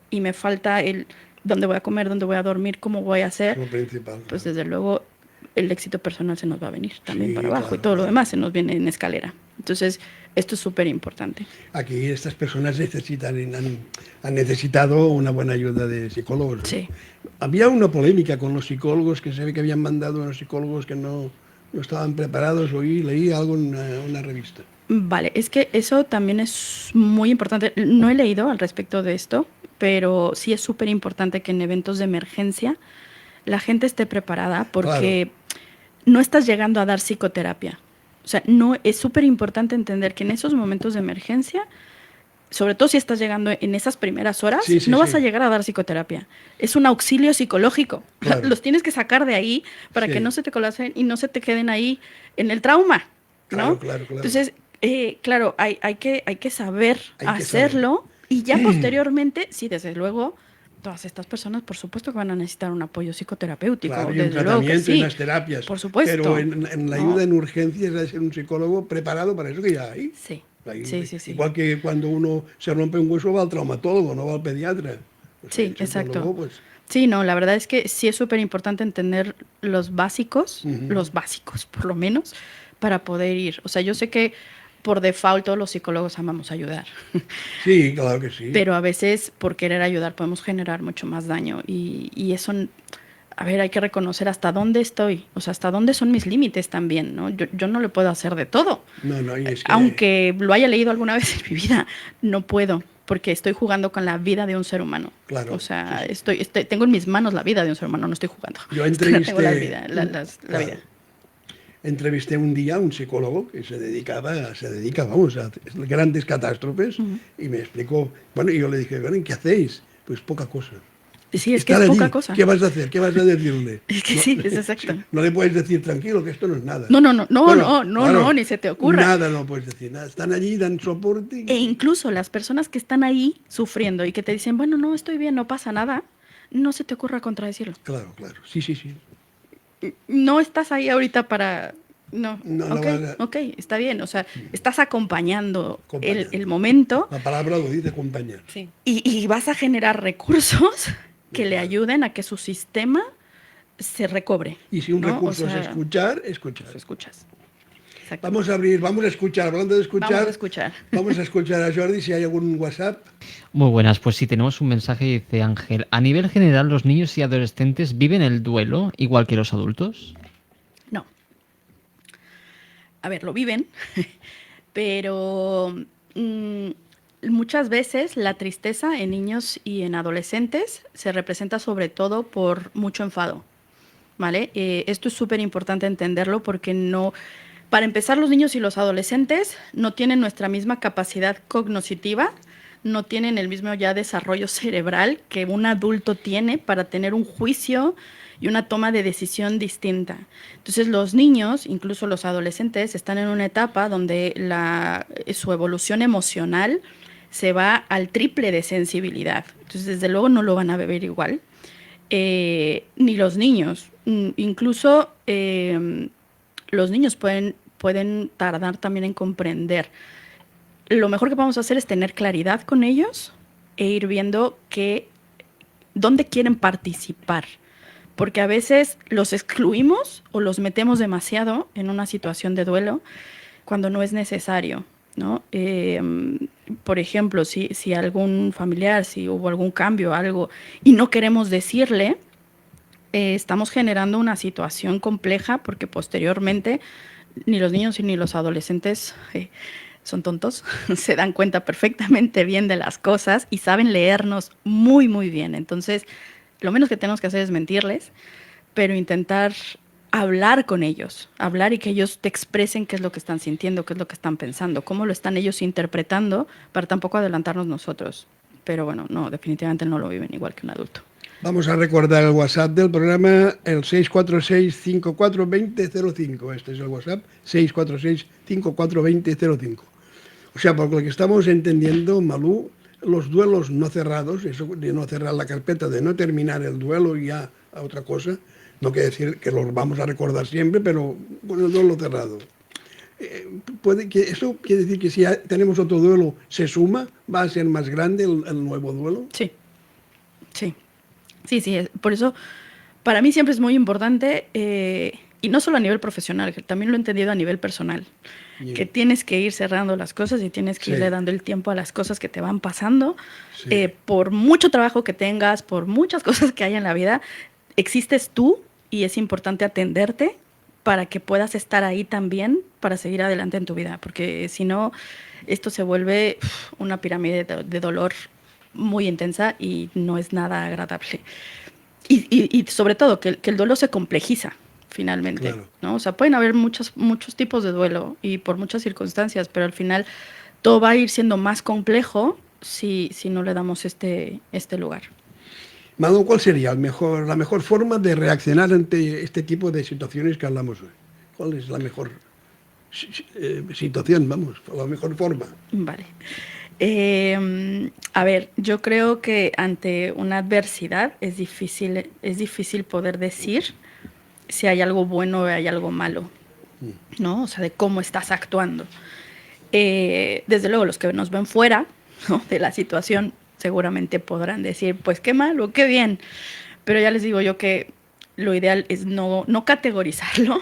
y me falta el dónde voy a comer, dónde voy a dormir, cómo voy a hacer, Lo principal. pues desde luego el éxito personal se nos va a venir también para abajo, claro, y todo lo demás se nos viene en escalera. Entonces, esto es súper importante. Aquí estas personas han necesitado una buena ayuda de psicólogos, ¿no? Sí. Había una polémica con los psicólogos, que se ve que habían mandado a los psicólogos que no estaban preparados. Leí algo en una revista. Vale, es que eso también es muy importante. No he leído al respecto de esto, pero sí es súper importante que en eventos de emergencia la gente esté preparada, porque no estás llegando a dar psicoterapia. O sea, no, es súper importante entender que en esos momentos de emergencia, sobre todo si estás llegando en esas primeras horas, no vas a llegar a dar psicoterapia. Es un auxilio psicológico. Claro. Los tienes que sacar de ahí para que no se te colapsen y no se te queden ahí en el trauma, ¿no? Claro. Entonces, Claro, hay que saber Hay que hacerlo y ya posteriormente, sí, desde luego, todas estas personas, por supuesto que van a necesitar un apoyo psicoterapéutico, Claro, y un desde luego que tratamiento y sí, unas terapias. por Pero supuesto, en la ¿no? ayuda en urgencias hay que ser un psicólogo preparado para eso que ya hay. Sí, Hay- sí, sí, sí. Igual que cuando uno se rompe un hueso va al traumatólogo, no va al pediatra. Pues Sí, el exacto. psicólogo, pues, Sí, no, la verdad es que sí es súper importante entender los básicos por lo menos, para poder ir. O sea, yo sé que por default todos los psicólogos amamos ayudar, sí, claro que sí. pero a veces por querer ayudar podemos generar mucho más daño y eso, a ver, hay que reconocer hasta dónde estoy, o sea, hasta dónde son mis límites también, ¿no? Yo no le puedo hacer de todo. No, no, y es que, Aunque lo haya leído alguna vez en mi vida, no puedo, porque estoy jugando con la vida de un ser humano. claro, O sea, sí, sí. tengo en mis manos la vida de un ser humano, no estoy jugando. Yo Tengo la entrevisté, vida, la vida. claro, entrevisté un día a un psicólogo que se dedica, vamos, a grandes catástrofes Ujú. y me explicó, bueno, y yo le dije, bueno, ¿y qué hacéis? Pues poca cosa. Sí, es que Estar es allí, poca cosa. ¿qué vas a hacer? ¿Qué vas a decirle? Es que No, sí, es exacto. no le puedes decir tranquilo, que esto no es nada. No, no, no, no, Bueno, no, no, claro, no, ni se te ocurra. nada no puedes decir, nada. Están allí, dan soporte. E incluso las personas que están ahí sufriendo y que te dicen, bueno, no, estoy bien, no pasa nada, no se te ocurra contradecirlo. Claro, claro, sí, sí, sí. No estás ahí ahorita para... No, No, no ok, vas a- ok, está bien. O sea, estás acompañando Acompañando. el momento La palabra lo dice acompañar. Sí. y vas a generar recursos que le Claro. ayuden a que su sistema se recobre. Y si un ¿no? recurso O sea, es escuchar, escuchar. pues escuchas. Exacto. Vamos a escuchar, hablando de escuchar, Vamos a escuchar. vamos a escuchar a Jordi si hay algún WhatsApp. Muy buenas, pues sí, tenemos un mensaje, dice Ángel. A nivel general, ¿los niños y adolescentes viven el duelo igual que los adultos? No. A ver, lo viven, pero muchas veces la tristeza en niños y en adolescentes se representa sobre todo por mucho enfado, ¿vale? Esto es súper importante entenderlo porque no, para empezar, los niños y los adolescentes no tienen nuestra misma capacidad cognitiva, no tienen el mismo ya desarrollo cerebral que un adulto tiene para tener un juicio y una toma de decisión distinta. Entonces los niños, incluso los adolescentes, están en una etapa donde su evolución emocional se va al triple de sensibilidad. Entonces desde luego no lo van a beber igual. Ni los niños. Incluso los niños pueden tardar también en comprender. Lo mejor que podemos hacer es tener claridad con ellos e ir viendo dónde quieren participar. Porque a veces los excluimos o los metemos demasiado en una situación de duelo cuando no es necesario, ¿no? Por ejemplo, si algún familiar, si hubo algún cambio, algo, y no queremos decirle, estamos generando una situación compleja porque posteriormente ni los niños ni los adolescentes son tontos, se dan cuenta perfectamente bien de las cosas y saben leernos muy, muy bien. Entonces, lo menos que tenemos que hacer es mentirles, pero intentar hablar con ellos, hablar y que ellos te expresen qué es lo que están sintiendo, qué es lo que están pensando, cómo lo están ellos interpretando, para tampoco adelantarnos nosotros. Pero bueno, no, definitivamente no lo viven igual que un adulto. Vamos a recordar el WhatsApp del programa, el 646-542005. Este es el WhatsApp, 646-542005. O sea, por lo que estamos entendiendo, Malú, los duelos no cerrados, eso de no cerrar la carpeta, de no terminar el duelo y ya a otra cosa, no quiere decir que los vamos a recordar siempre, pero bueno, el duelo cerrado. ¿Eso quiere decir que si tenemos otro duelo, se suma? ¿Va a ser más grande el nuevo duelo? Sí, sí. Sí, sí, por eso para mí siempre es muy importante, y no solo a nivel profesional, que también lo he entendido a nivel personal, que tienes que ir cerrando las cosas y tienes que irle dando el tiempo a las cosas que te van pasando. Por mucho trabajo que tengas, por muchas cosas que hay en la vida, existes tú y es importante atenderte para que puedas estar ahí también para seguir adelante en tu vida, porque si no, esto se vuelve una pirámide de dolor muy intensa y no es nada agradable. Y sobre todo, que el duelo se complejiza finalmente, claro, ¿no? O sea, pueden haber muchos tipos de duelo y por muchas circunstancias, pero al final todo va a ir siendo más complejo si no le damos este lugar. Manu, ¿cuál sería la mejor forma de reaccionar ante este tipo de situaciones que hablamos hoy? ¿Cuál es la mejor situación, vamos, por la mejor forma. Vale. A ver, yo creo que ante una adversidad es difícil poder decir si hay algo bueno o hay algo malo, ¿no? O sea, de cómo estás actuando. Desde luego, los que nos ven fuera, ¿no?, de la situación seguramente podrán decir, pues qué mal o qué bien. Pero ya les digo yo que lo ideal es no categorizarlo.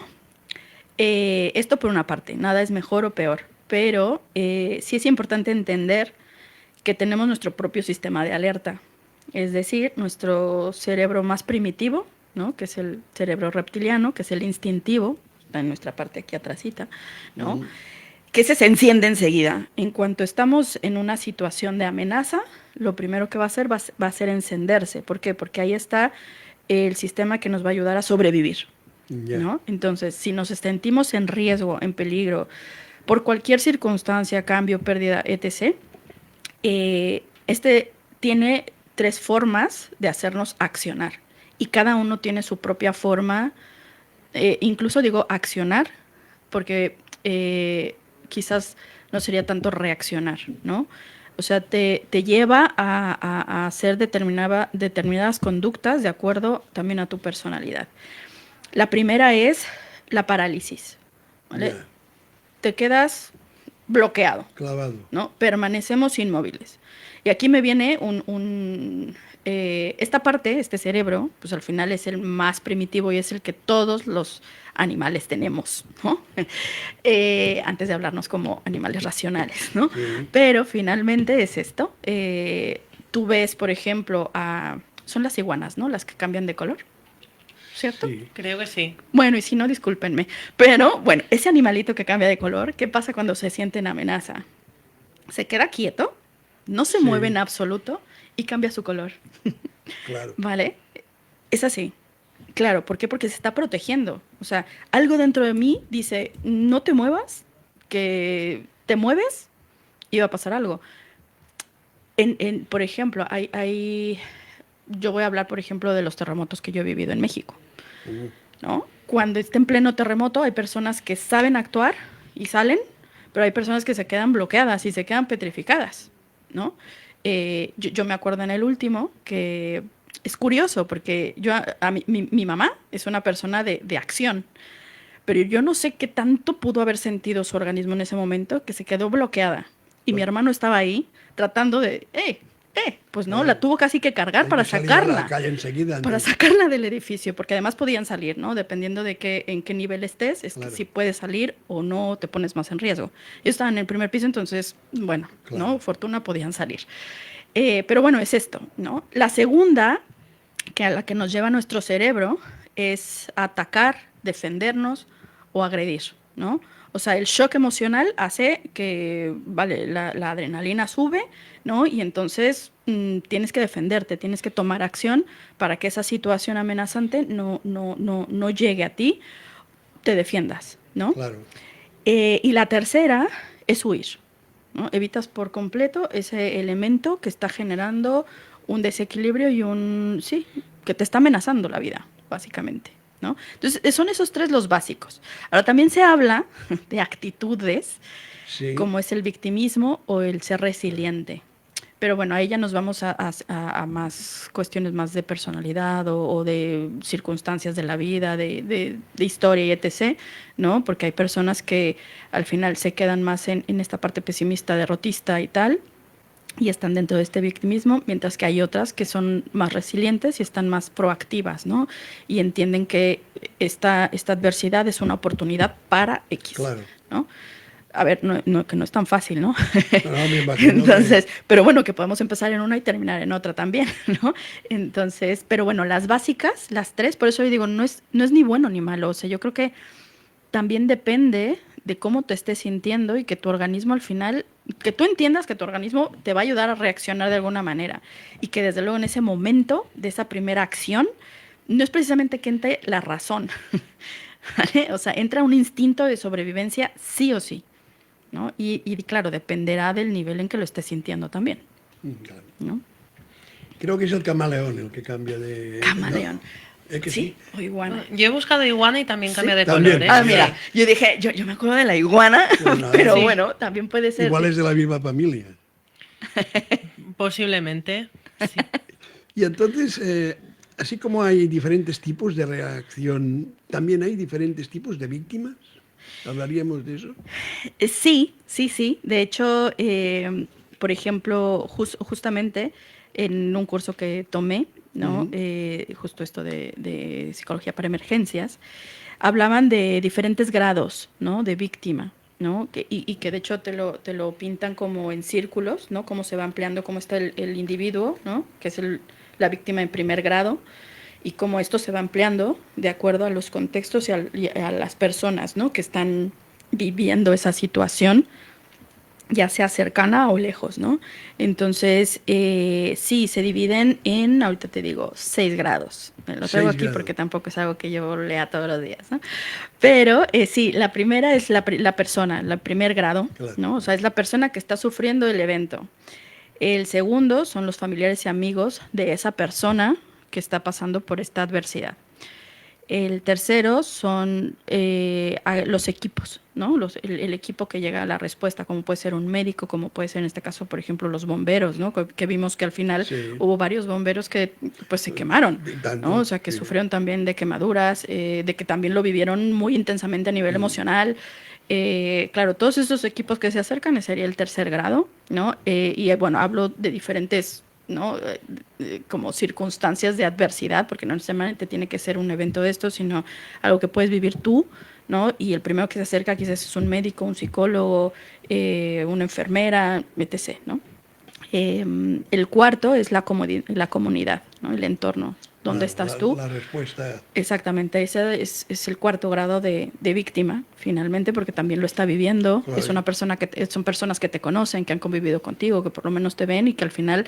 Esto por una parte, nada es mejor o peor, pero sí es importante entender que tenemos nuestro propio sistema de alerta, es decir, nuestro cerebro más primitivo, ¿no?, que es el cerebro reptiliano, que es el instintivo, está en nuestra parte aquí atrásita, ¿no?, que ese se enciende enseguida. En cuanto estamos en una situación de amenaza, lo primero que va a hacer va a ser encenderse. ¿Por qué? Porque ahí está el sistema que nos va a ayudar a sobrevivir, ¿no? Entonces, si nos sentimos en riesgo, en peligro, por cualquier circunstancia, cambio, pérdida, etc., este tiene 3 formas de hacernos accionar. Y cada uno tiene su propia forma, incluso digo accionar, porque quizás no sería tanto reaccionar, ¿no? O sea, te lleva a hacer determinadas conductas de acuerdo también a tu personalidad. La primera es la parálisis, ¿vale? Yeah. Te quedas bloqueado, Clavado. ¿no? Permanecemos inmóviles. Y aquí me viene esta parte, este cerebro, pues al final es el más primitivo y es el que todos los animales tenemos, ¿no? Antes de hablarnos como animales racionales, ¿no? Sí. Pero finalmente es esto. Tú ves, por ejemplo, son las iguanas, ¿no?, las que cambian de color, ¿cierto? Sí. Creo que sí. Bueno, y si no, discúlpenme. Pero, bueno, ese animalito que cambia de color, ¿qué pasa cuando se siente en amenaza? Se queda quieto, no se Sí. mueve en absoluto y cambia su color. Claro. ¿Vale? Es así. Claro, ¿por qué? Porque se está protegiendo. O sea, algo dentro de mí dice, no te muevas, que te mueves y va a pasar algo. Por ejemplo, yo voy a hablar, por ejemplo, de los terremotos que yo he vivido en México, ¿no? Cuando está en pleno terremoto hay personas que saben actuar y salen, pero hay personas que se quedan bloqueadas y se quedan petrificadas, ¿no? Yo me acuerdo en el último que es curioso porque mi mamá es una persona de acción, pero yo no sé qué tanto pudo haber sentido su organismo en ese momento que se quedó bloqueada. Y mi hermano estaba ahí tratando de, pues no, la tuvo casi que cargar para sacarla. A la calle enseguida, Para sacarla del edificio, porque además podían salir, ¿no? Dependiendo de en qué nivel estés, es Claro. que si puedes salir o no te pones más en riesgo. Yo estaba en el primer piso, entonces, bueno, Claro. ¿no? Fortuna, podían salir. Pero bueno, es esto, ¿no? La segunda, a la que nos lleva nuestro cerebro, es atacar, defendernos o agredir, ¿no? O sea, el shock emocional hace que, vale, la adrenalina sube, ¿no? Y entonces tienes que defenderte, tienes que tomar acción para que esa situación amenazante no llegue a ti, te defiendas, ¿no? Claro. Y la tercera es huir, ¿no? Evitas por completo ese elemento que está generando un desequilibrio y que te está amenazando la vida, básicamente, ¿no? Entonces, son esos 3 los básicos. Ahora, también se habla de actitudes, Sí. como es el victimismo o el ser resiliente. Pero bueno, ahí ya nos vamos a más cuestiones más de personalidad o de circunstancias de la vida, de historia y etc., ¿no? Porque hay personas que al final se quedan más en esta parte pesimista, derrotista y tal, y están dentro de este victimismo, mientras que hay otras que son más resilientes y están más proactivas, ¿no? Y entienden que esta adversidad es una oportunidad para X, Claro. ¿no? A ver, que no es tan fácil, ¿no? No, me imagino. Entonces, pero bueno, que podemos empezar en una y terminar en otra también, ¿no? Entonces, pero bueno, las básicas, las 3, por eso yo digo, no es ni bueno ni malo. O sea, yo creo que también depende de cómo te estés sintiendo y que tu organismo al final, que tú entiendas que tu organismo te va a ayudar a reaccionar de alguna manera y que desde luego en ese momento de esa primera acción no es precisamente que entre la razón, ¿vale? O sea, entra un instinto de sobrevivencia sí o sí, ¿no? Y claro, dependerá del nivel en que lo estés sintiendo también, Claro. ¿no? Creo que es el camaleón el que cambia de... Camaleón. ¿no? ¿Es que Sí, o iguana. Yo he buscado iguana y también cambia de También. color, ¿eh? Ah, mira, yo dije, yo me acuerdo de la iguana, Bueno, pero sí. bueno, también puede ser. Igual es de la misma familia. Posiblemente. Sí. Y entonces, así como hay diferentes tipos de reacción, también hay diferentes tipos de víctimas. ¿Hablaríamos de eso? Sí, sí, sí. De hecho, por ejemplo, justamente en un curso que tomé, ¿no? Ujú. Justo esto de psicología para emergencias, hablaban de diferentes grados, ¿no? De víctima, ¿no? Y que de hecho te lo pintan como en círculos, ¿no? Cómo se va ampliando, cómo está el individuo, ¿no? Que es la víctima en primer grado, y cómo esto se va ampliando de acuerdo a los contextos y a las personas, ¿no? Que están viviendo esa situación, ya sea cercana o lejos, ¿no? Entonces, sí, se dividen en, ahorita te digo, 6 grados. Lo traigo 6 aquí grados. porque tampoco es algo que yo lea todos los días, ¿no? Pero sí, la primera es la persona, el primer grado, Claro. ¿no? O sea, es la persona que está sufriendo el evento. El segundo son los familiares y amigos de esa persona que está pasando por esta adversidad. El tercero son los equipos, ¿no? El equipo que llega a la respuesta, como puede ser un médico, como puede ser en este caso, por ejemplo, los bomberos, ¿no? Que vimos que al final Sí. hubo varios bomberos que pues se quemaron, Y tanto, ¿no? O sea, que sí. sufrieron también de quemaduras, de que también lo vivieron muy intensamente a nivel emocional. Claro, todos esos equipos que se acercan sería el tercer grado, ¿no? Y bueno, hablo de diferentes, ¿no? Como circunstancias de adversidad, porque no necesariamente tiene que ser un evento de esto, sino algo que puedes vivir tú, ¿no? Y el primero que se acerca quizás es un médico, un psicólogo, una enfermera, etc., ¿no? El cuarto es la comunidad, ¿no? El entorno. ¿Dónde estás tú? La respuesta. Exactamente, ese es el cuarto grado de víctima, finalmente, porque también lo está viviendo. Claro. Es una persona son personas que te conocen, que han convivido contigo, que por lo menos te ven y que al final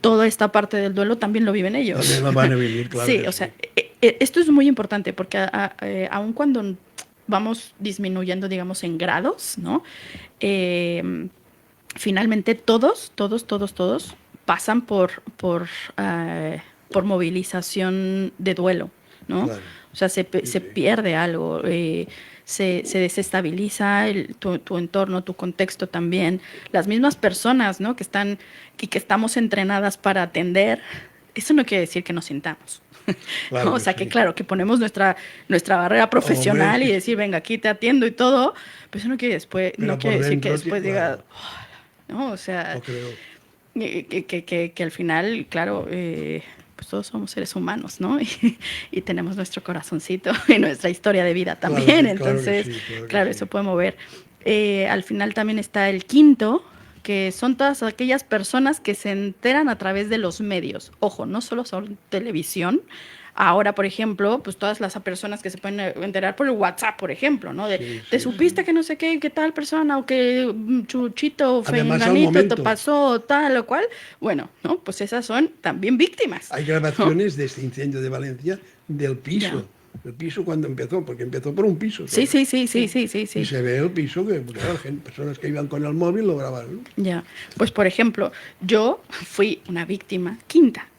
toda esta parte del duelo también lo viven ellos. También la van a vivir, claro. Sí, que o sea, esto es muy importante porque aun cuando vamos disminuyendo, digamos, en grados, ¿no? Finalmente todos pasan por movilización de duelo, ¿no? Claro. O sea, se sí. pierde algo, se desestabiliza tu entorno, tu contexto también. Las mismas personas, ¿no? que estamos entrenadas para atender, eso no quiere decir que nos sintamos. Claro ¿no? O que sea, sí. que claro, que ponemos nuestra barrera profesional Hombre. y decir, venga, aquí te atiendo y todo, pero eso no quiere, Pero no por quiere decir que dentro, después sí, diga, claro. ¿no? O sea, No creo. que al final, claro, pues todos somos seres humanos, ¿no? Y tenemos nuestro corazoncito y nuestra historia de vida Claro también. que- claro que Entonces, sí, claro que claro, sí. eso puede mover. Al final también está el quinto, que son todas aquellas personas que se enteran a través de los medios. Ojo, no solo son televisión. Ahora, por ejemplo, pues todas las personas que se pueden enterar por el WhatsApp, por ejemplo, ¿no? Sí, ¿Te sí, supiste que no sé qué tal persona o que Chuchito o Además, al Fenganito te momento. pasó tal o cual? Bueno, ¿no? Pues esas son también víctimas. Hay grabaciones de este incendio de Valencia del piso. Ya. El piso cuando empezó, porque empezó por un piso. Sí, todo. sí. Y se ve el piso que, claro, personas que iban con el móvil lo grabaron. Ya, pues por ejemplo, yo fui una víctima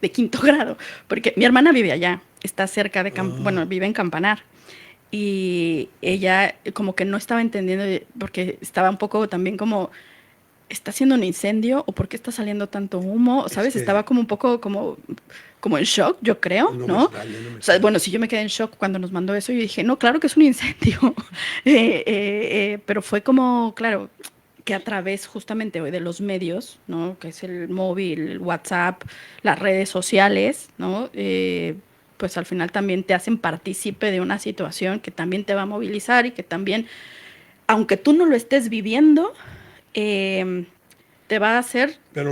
de quinto grado, porque mi hermana vive allá, está cerca de, bueno, vive en Campanar, y ella como que no estaba entendiendo, porque estaba un poco también como, ¿está haciendo un incendio o por qué está saliendo tanto humo? ¿Sabes? que- Estaba como un poco como en shock, yo creo, No me ¿no? extraña, no me O sea, extraña. bueno, si yo me quedé en shock cuando nos mandó eso, yo dije, no, claro que es un incendio. Pero fue como, claro, que a través justamente hoy de los medios, ¿no? Que es el móvil, el WhatsApp, las redes sociales, ¿no? Pues al final también te hacen partícipe de una situación que también te va a movilizar y que también, aunque tú no lo estés viviendo, te va a hacer Pero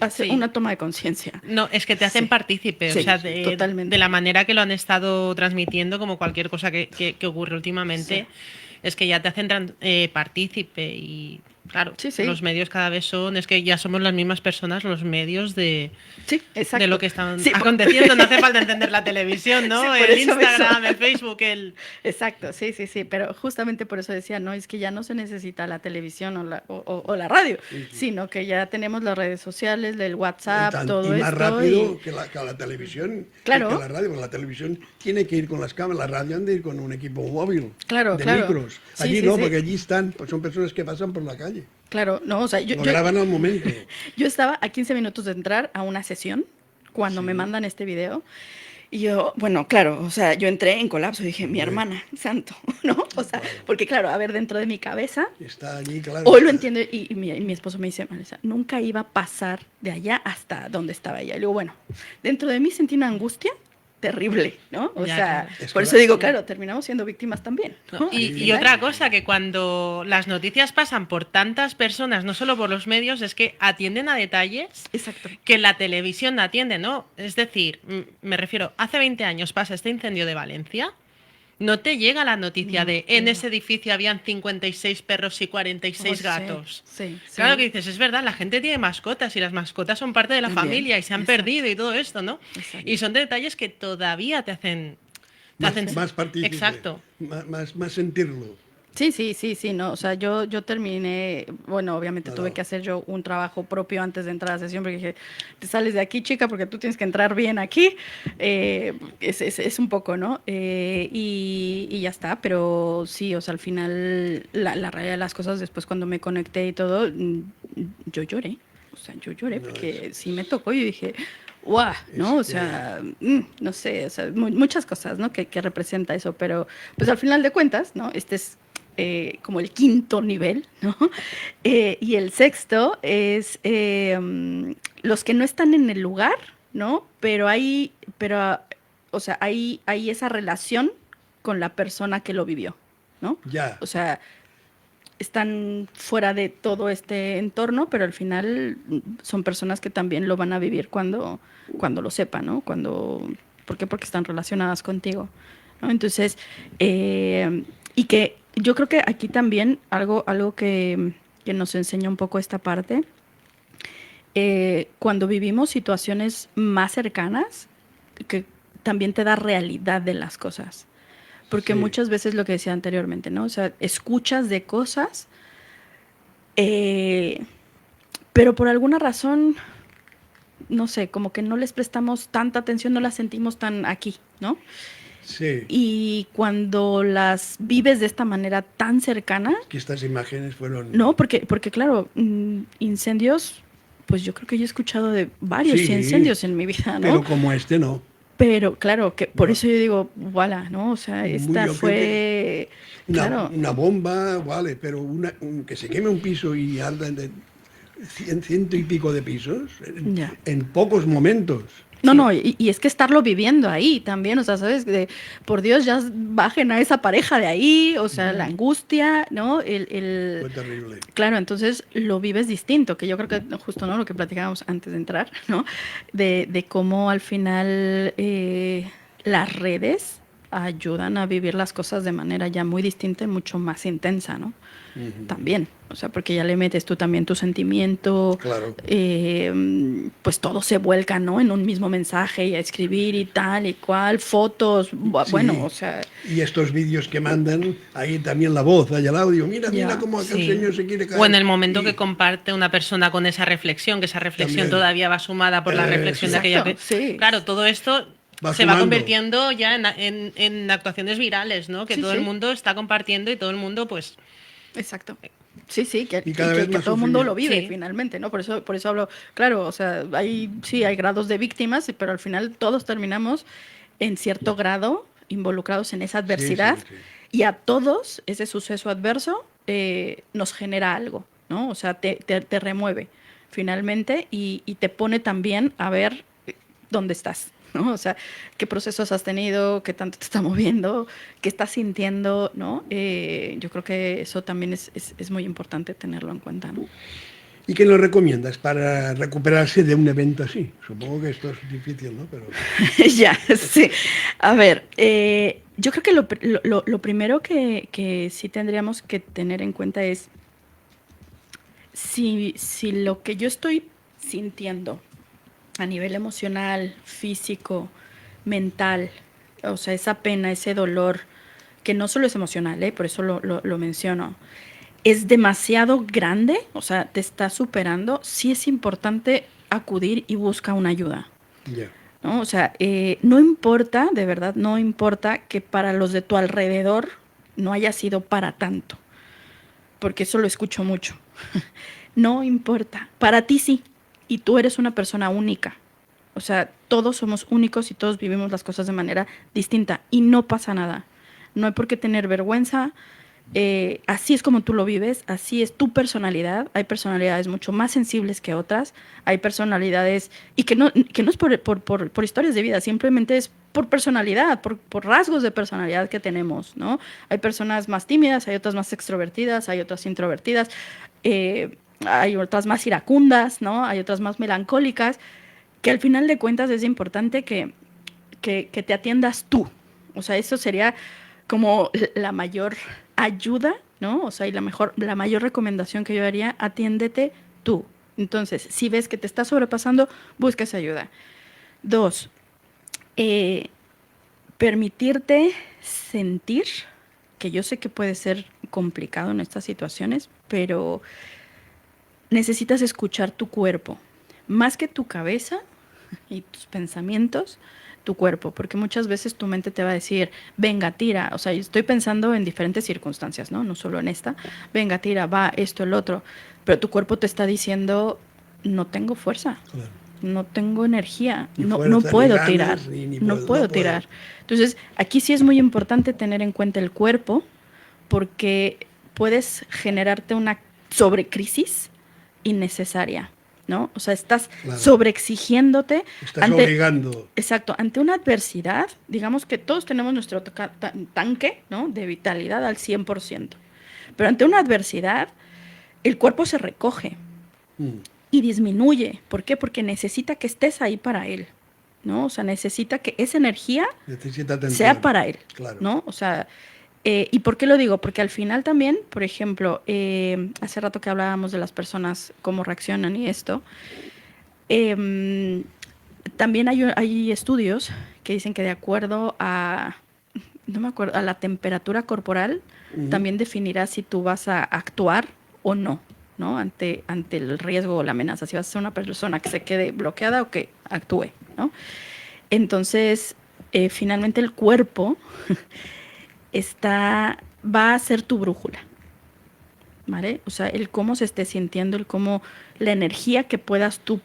hacer sí. una toma de conciencia. No, es que te hacen Sí. partícipe, Sí, o sea, totalmente. de la manera que lo han estado transmitiendo, como cualquier cosa que ocurre últimamente, Sí. es que ya te hacen partícipe y Claro, Sí, sí. los medios cada vez es que ya somos las mismas personas los medios Sí, exacto. de lo que están Sí, aconteciendo. No hace falta entender la televisión, ¿no? Sí, por El eso Instagram, mismo. el Facebook, Exacto, sí, sí, sí, pero justamente por eso decía, no, es que ya no se necesita la televisión o la radio, sino que ya tenemos las redes sociales, el WhatsApp, Y todo más esto. rápido que la televisión, Claro. que la radio, porque la televisión tiene que ir con las cámaras, la radio han de ir con un equipo móvil Claro, de claro. micros. Sí, Allí sí, no, sí. porque allí están, pues son personas que pasan por la calle. Claro, no, o sea, Lo graban al momento. yo estaba a 15 minutos de entrar a una sesión cuando Sí. me mandan este video. Y yo, bueno, claro, o sea, yo entré en colapso, dije, mi Hombre. hermana, santo, ¿no? O sea, porque claro, a ver, dentro de mi cabeza, Está allí, claro. hoy lo entiendo y mi esposo me dice, Marisa, nunca iba a pasar de allá hasta donde estaba ella. Y digo, bueno, dentro de mí sentí una angustia terrible, ¿no? O Ya, sea, claro. Es por que eso la- digo, claro, terminamos siendo víctimas también, ¿no? Y, Al y final. otra cosa, que cuando las noticias pasan por tantas personas, no solo por los medios, es que atienden a detalles Exacto. que la televisión no atiende, ¿no? Es decir, me refiero, hace 20 años pasa este incendio de Valencia, no te llega la noticia de en ese edificio habían 56 perros y 46 Oh, sí, gatos. sí, sí. Claro que dices, es verdad, la gente tiene mascotas y las mascotas son parte de la También, familia y se han exacto. perdido y todo esto, ¿no? Exacto. Y son detalles que todavía te hacen... más partícipe. Exacto. Más sentirlo. Sí, sí, sí, sí, no, o sea, yo terminé, bueno, obviamente tuve que hacer yo un trabajo propio antes de entrar a la sesión, porque dije, te sales de aquí, chica, porque tú tienes que entrar bien aquí, es un poco, ¿no? Y ya está, pero sí, o sea, al final, la realidad de las cosas, después cuando me conecté y todo, yo lloré, o sea, yo lloré, porque sí me tocó y dije... ¡Guau! ¿No? O sea, no sé, o sea, muchas cosas, ¿no? Que representa eso, pero pues al final de cuentas, ¿no? Este es como el quinto nivel, ¿no? Y el sexto es los que no están en el lugar, ¿no? O sea, hay esa relación con la persona que lo vivió, ¿no? Ya. O sea, están fuera de todo este entorno, pero al final son personas que también lo van a vivir cuando lo sepan, ¿no? ¿Por qué? Porque están relacionadas contigo, ¿no? Entonces, y que yo creo que aquí también algo que nos enseña un poco esta parte, cuando vivimos situaciones más cercanas, que también te da realidad de las cosas. Porque Sí. muchas veces lo que decía anteriormente, ¿no? O sea, escuchas de cosas, pero por alguna razón, no sé, como que no les prestamos tanta atención, no las sentimos tan aquí, ¿no? Sí. Y cuando las vives de esta manera tan cercana, Que estas imágenes fueron... no, porque claro, incendios, pues yo creo que yo he escuchado de varios Sí, incendios en mi vida, ¿no? Pero como este no. Pero claro, que por No. eso yo digo, voilà, ¿no? O sea, Muy esta yo creo fue, claro, Una bomba, vale, pero que se queme un piso y arda de ciento y pico de pisos Ya. en pocos momentos. no, y es que estarlo viviendo ahí también, o sea, ¿sabes? Por Dios, ya bajen a esa pareja de ahí, o sea, la angustia, ¿no? Fue terrible. Claro, entonces lo vives distinto, que yo creo que justo, ¿no? Lo que platicábamos antes de entrar, ¿no? De cómo al final las redes ayudan a vivir las cosas de manera ya muy distinta y mucho más intensa, ¿no? También, o sea, porque ya le metes tú también tu sentimiento, Claro. pues todo se vuelca, ¿no? En un mismo mensaje y a escribir y tal y cual, fotos, bueno, Sí. o sea, Y estos vídeos que mandan, ahí también la voz, ahí el audio, mira, Ya. mira cómo aquel Sí. señor se quiere caer. O en el momento Y- que comparte una persona con esa reflexión, que esa reflexión También. todavía va sumada por la reflexión de aquella Exacto, sí. Claro, todo esto Va se va sumando. convirtiendo ya en actuaciones virales, ¿no? Que Sí, todo sí. el mundo está compartiendo y todo el mundo, pues... exacto. Sí, sí, que, Y cada que- vez que más todo el mundo lo sufrimiento. vive Sí. finalmente, ¿no? Por eso hablo, claro, o sea, hay grados de víctimas, pero al final todos terminamos en cierto grado involucrados en esa adversidad sí, sí. y a todos ese suceso adverso nos genera algo, ¿no? O sea, te remueve finalmente y te pone también a ver dónde estás, ¿no? O sea, qué procesos has tenido, qué tanto te está moviendo, qué estás sintiendo, ¿no? Yo creo que eso también es muy importante tenerlo en cuenta, ¿no? ¿Y qué nos recomiendas para recuperarse de un evento así? Supongo que esto es difícil, ¿no? Pero Ya, sí. A ver, yo creo que lo primero que sí tendríamos que tener en cuenta es si lo que yo estoy sintiendo a nivel emocional, físico, mental, o sea, esa pena, ese dolor, que no solo es emocional, por eso lo menciono, es demasiado grande, o sea, te está superando, sí es importante acudir y buscar una ayuda. Ya. ¿No? O sea, no importa, de verdad, no importa que para los de tu alrededor no haya sido para tanto, porque eso lo escucho mucho. No importa, para ti sí, y tú eres una persona única. O sea, todos somos únicos y todos vivimos las cosas de manera distinta y no pasa nada. No hay por qué tener vergüenza. Así es como tú lo vives, así es tu personalidad. Hay personalidades mucho más sensibles que otras. Hay personalidades, y que no es por historias de vida, simplemente es por personalidad, por rasgos de personalidad que tenemos, ¿no? Hay personas más tímidas, hay otras más extrovertidas, hay otras introvertidas, hay otras más iracundas, ¿no? Hay otras más melancólicas, que al final de cuentas es importante que te atiendas tú. O sea, eso sería como la mayor ayuda, ¿no? O sea, y la mayor recomendación que yo haría, atiéndete tú. Entonces, si ves que te estás sobrepasando, busca esa ayuda. 2, permitirte sentir, que yo sé que puede ser complicado en estas situaciones, pero necesitas escuchar tu cuerpo, más que tu cabeza y tus pensamientos, tu cuerpo, porque muchas veces tu mente te va a decir, venga, tira, o sea, estoy pensando en diferentes circunstancias, ¿no? No solo en esta, venga, tira, va, esto, el otro, pero tu cuerpo te está diciendo, no tengo fuerza, Claro. no tengo energía, Ni no fuerza, puedo ni ganas, tirar, no puedo tirar. Entonces, aquí sí es muy importante tener en cuenta el cuerpo, porque puedes generarte una sobrecrisis innecesaria, ¿no? O sea, estás sobreexigiéndote. Estás obligando. Exacto, ante una adversidad, digamos que todos tenemos nuestro tanque, ¿no? De vitalidad al 100%. Pero ante una adversidad, el cuerpo se recoge y disminuye. ¿Por qué? Porque necesita que estés ahí para él, ¿no? O sea, necesita que esa energía sea para él, claro. ¿no? O sea, ¿y por qué lo digo? Porque al final también, por ejemplo, hace rato que hablábamos de las personas, cómo reaccionan y esto, también hay estudios que dicen que de acuerdo a, no me acuerdo, a la temperatura corporal, también definirá si tú vas a actuar o no, ¿no? Ante el riesgo o la amenaza, si vas a ser una persona que se quede bloqueada o que actúe, ¿no? Entonces, finalmente el cuerpo va a ser tu brújula, ¿vale? O sea, el cómo se esté sintiendo, el cómo la energía que puedas tú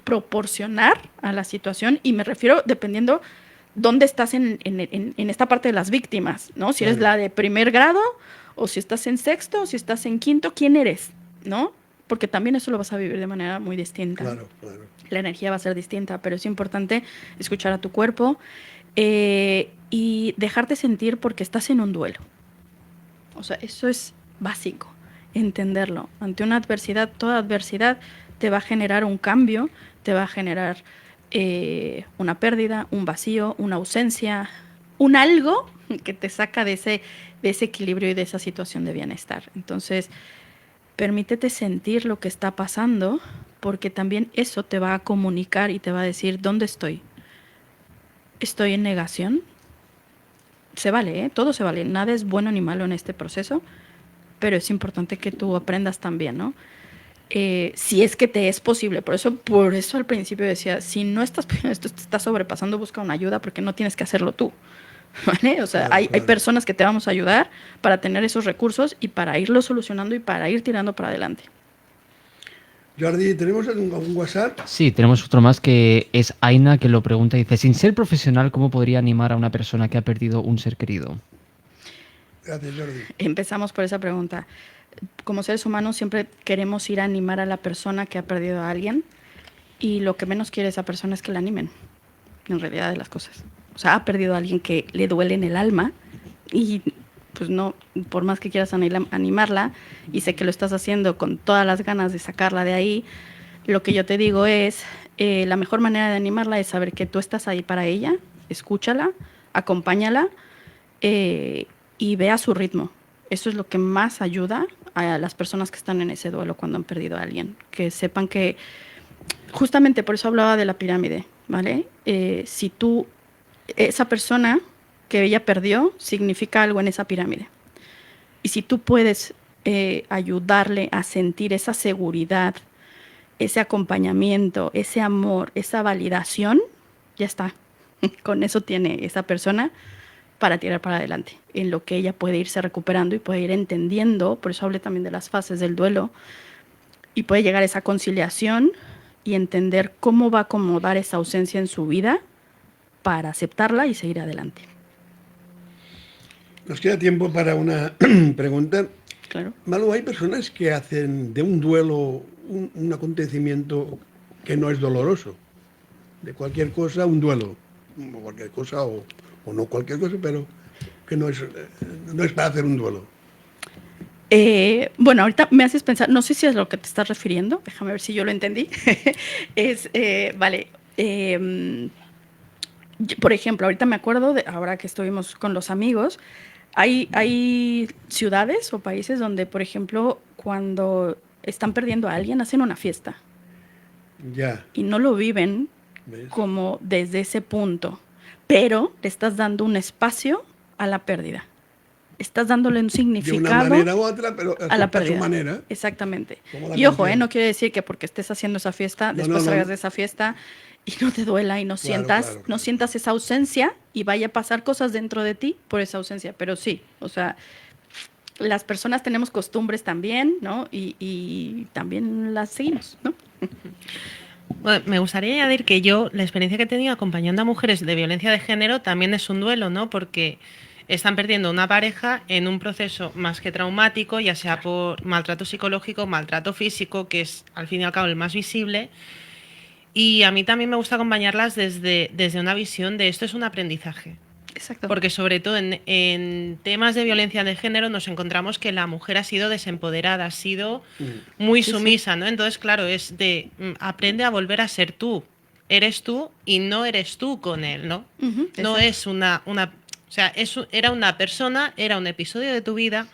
proporcionar a la situación, y me refiero dependiendo dónde estás en esta parte de las víctimas, ¿no? Si eres la de primer grado, o si estás en sexto, o si estás en quinto, ¿quién eres? ¿No? Porque también eso lo vas a vivir de manera muy distinta. Claro, claro. La energía va a ser distinta, pero es importante escuchar a tu cuerpo y dejarte sentir, porque estás en un duelo. O sea, eso es básico, entenderlo. Ante una adversidad, toda adversidad te va a generar un cambio, te va a generar una pérdida, un vacío, una ausencia, un algo que te saca de ese equilibrio y de esa situación de bienestar. Entonces, permítete sentir lo que está pasando, porque también eso te va a comunicar y te va a decir, ¿dónde estoy? ¿Estoy en negación? Se vale, todo se vale. Nada es bueno ni malo en este proceso, pero es importante que tú aprendas también, ¿no? Si es que te es posible. Por eso al principio decía, si no estás, esto te está sobrepasando, busca una ayuda, porque no tienes que hacerlo tú, ¿vale? O sea, hay personas que te vamos a ayudar para tener esos recursos y para irlo solucionando y para ir tirando para adelante. Jordi, ¿tenemos algún WhatsApp? Sí, tenemos otro más, que es Aina, que lo pregunta. Dice, sin ser profesional, ¿cómo podría animar a una persona que ha perdido un ser querido? Gracias, Jordi. Empezamos por esa pregunta. Como seres humanos siempre queremos ir a animar a la persona que ha perdido a alguien, y lo que menos quiere esa persona es que la animen, en realidad, de las cosas. O sea, ha perdido a alguien que le duele en el alma, y pues no, por más que quieras animarla, y sé que lo estás haciendo con todas las ganas de sacarla de ahí, lo que yo te digo es, la mejor manera de animarla es saber que tú estás ahí para ella, escúchala, acompáñala, y ve a su ritmo. Eso es lo que más ayuda a las personas que están en ese duelo cuando han perdido a alguien, que sepan que, justamente por eso hablaba de la pirámide, ¿vale? Si tú, esa persona que ella perdió, significa algo en esa pirámide. Y si tú puedes ayudarle a sentir esa seguridad, ese acompañamiento, ese amor, esa validación, ya está. Con eso tiene esa persona para tirar para adelante, en lo que ella puede irse recuperando y puede ir entendiendo. Por eso hablé también de las fases del duelo, y puede llegar a esa conciliación y entender cómo va a acomodar esa ausencia en su vida para aceptarla y seguir adelante. Nos queda tiempo para una pregunta. Claro. Malu, hay personas que hacen de un duelo un acontecimiento que no es doloroso. De cualquier cosa, un duelo. O cualquier cosa, o no cualquier cosa, pero que no es para hacer un duelo. Bueno, ahorita me haces pensar, no sé si es a lo que te estás refiriendo, déjame ver si yo lo entendí. Vale. Por ejemplo, ahorita me acuerdo, ahora que estuvimos con los amigos, hay ciudades o países donde, por ejemplo, cuando están perdiendo a alguien, hacen una fiesta. Ya. Y no lo viven ¿Ves? como desde ese punto, pero le estás dando un espacio a la pérdida. Estás dándole un significado De una manera u otra, pero a la a pérdida. su manera. Exactamente. Como la Y ojo, canción. no quiere decir que porque estés haciendo esa fiesta, después salgas de esa fiesta y no te duela y no sientas, no sientas esa ausencia y vaya a pasar cosas dentro de ti por esa ausencia. Pero sí, o sea, las personas tenemos costumbres también, ¿no? Y también las seguimos, ¿no? Bueno, me gustaría añadir que yo, la experiencia que he tenido acompañando a mujeres de violencia de género también es un duelo, ¿no? Porque están perdiendo una pareja en un proceso más que traumático, ya sea por maltrato psicológico, maltrato físico, que es al fin y al cabo el más visible. Y a mí también me gusta acompañarlas desde una visión de esto es un aprendizaje. Exacto. Porque sobre todo en temas de violencia de género nos encontramos que la mujer ha sido desempoderada, ha sido muy sumisa, ¿no? Entonces, claro, es de aprende a volver a ser tú. Eres tú y no eres tú con él, ¿no? No es una o sea, era una persona, era un episodio de tu vida,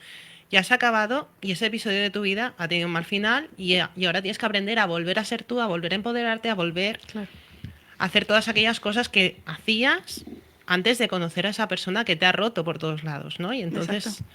ya se ha acabado y ese episodio de tu vida ha tenido un mal final y ahora tienes que aprender a volver a ser tú, a volver a empoderarte, a volver a hacer todas aquellas cosas que hacías antes de conocer a esa persona que te ha roto por todos lados, ¿no? Y entonces... Exacto.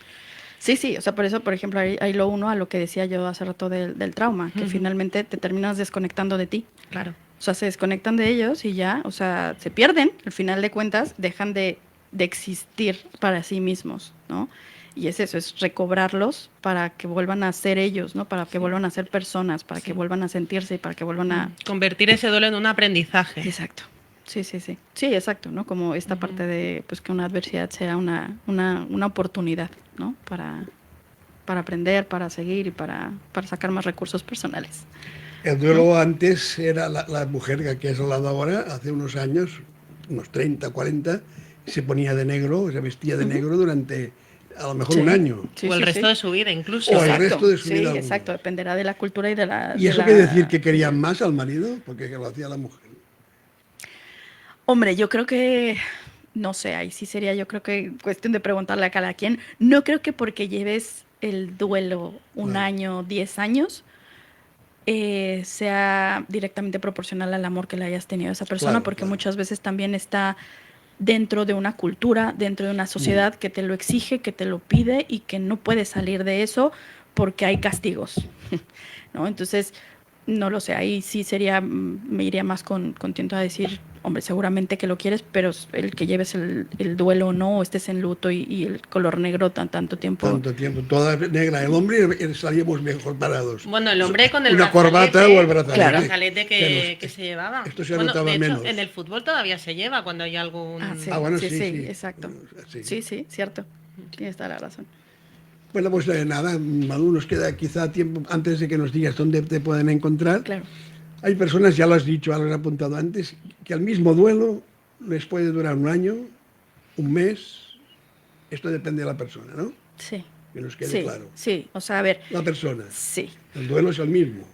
Sí, o sea, por eso, por ejemplo, ahí lo uno a lo que decía yo hace rato del trauma, que finalmente te terminas desconectando de ti. Claro. O sea, se desconectan de ellos y ya, o sea, se pierden, al final de cuentas, dejan de existir para sí mismos, ¿no? Y es eso, es recobrarlos para que vuelvan a ser ellos, ¿no? Para que vuelvan a ser personas, para que vuelvan a sentirse y para que vuelvan a... Convertir ese duelo en un aprendizaje. Exacto. Sí. Sí, exacto, ¿no? Como esta parte de pues que una adversidad sea una oportunidad, ¿no? Para aprender, para seguir y para sacar más recursos personales. El duelo antes era la mujer que has hablado ahora, hace unos años, unos 30, 40, se ponía de negro, se vestía de negro durante a lo mejor un año. Sí, o el resto de su vida incluso. O el resto de su vida. Sí, exacto, dependerá de la cultura y de la... ¿Y eso quiere decir que querían más al marido? Porque lo hacía la mujer. Hombre, yo creo que, no sé, ahí sí sería yo creo que cuestión de preguntarle a cada quien. No creo que porque lleves el duelo un año, 10 años, sea directamente proporcional al amor que le hayas tenido a esa persona, porque muchas veces también está dentro de una cultura, dentro de una sociedad que te lo exige, que te lo pide y que no puedes salir de eso porque hay castigos, ¿no? Entonces, no lo sé, ahí sí sería, me iría más contento a decir, hombre, seguramente que lo quieres, pero el que lleves el duelo o no, o estés en luto y el color negro tanto tiempo. Tanto tiempo, toda negra. El hombre salíamos mejor parados. Bueno, el hombre con el una corbata o el brazalete. Claro. El brazalete que se llevaba. Esto se notaba de hecho, menos. en el fútbol todavía se lleva cuando hay algún... bueno, sí, sí, exacto. Sí. Sí, cierto. Tienes toda la razón. Bueno, pues nada, Malu, nos queda quizá tiempo antes de que nos digas dónde te pueden encontrar. Claro. Hay personas, ya lo has dicho, ya lo has apuntado antes, que al mismo duelo les puede durar un año, un mes. Esto depende de la persona, ¿no? Sí. Que nos quede claro. Sí, o sea, a ver. La persona. Sí. El duelo es el mismo.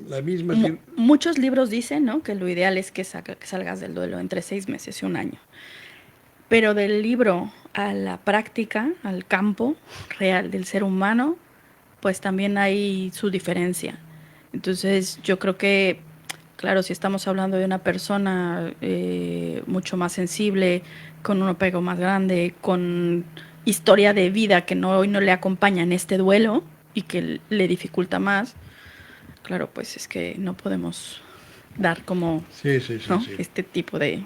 La misma. Muchos libros dicen, ¿no?, que lo ideal es que salgas del duelo entre 6 meses y un año. Pero del libro a la práctica, al campo real del ser humano, pues también hay su diferencia. Entonces yo creo que, claro, si estamos hablando de una persona mucho más sensible, con un apego más grande, con historia de vida que hoy no le acompaña en este duelo y que le dificulta más, claro, pues es que no podemos dar como ¿no? este tipo de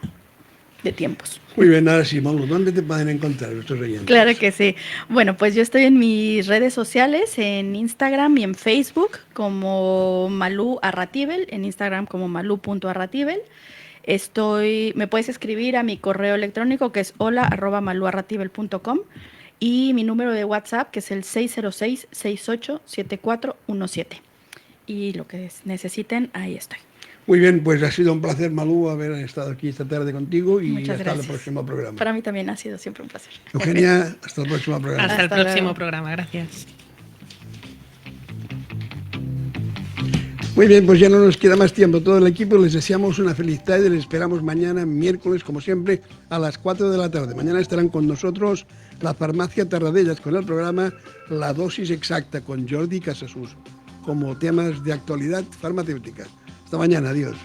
tiempos. Muy bien, ahora sí, Malu, ¿dónde te pueden encontrar nuestros oyentes? Claro que sí. Bueno, pues yo estoy en mis redes sociales, en Instagram y en Facebook como Malú Arratibel, en Instagram como malu.arratibel. Me puedes escribir a mi correo electrónico que es hola@maluarratibel.com y mi número de WhatsApp que es el 606-687417. Y lo que necesiten, ahí estoy. Muy bien, pues ha sido un placer, Malú, haber estado aquí esta tarde contigo y Muchas hasta gracias. el próximo programa. Para mí también ha sido siempre un placer. Eugenia, hasta el próximo programa. Hasta el Hasta próximo luego. programa, gracias. Muy bien, pues ya no nos queda más tiempo. Todo el equipo les deseamos una feliz tarde y les esperamos mañana, miércoles, como siempre, a las 4 de la tarde. Mañana estarán con nosotros la Farmacia Tarradellas con el programa La Dosis Exacta con Jordi Casasus, como temas de actualidad farmacéutica. Hasta mañana, adiós.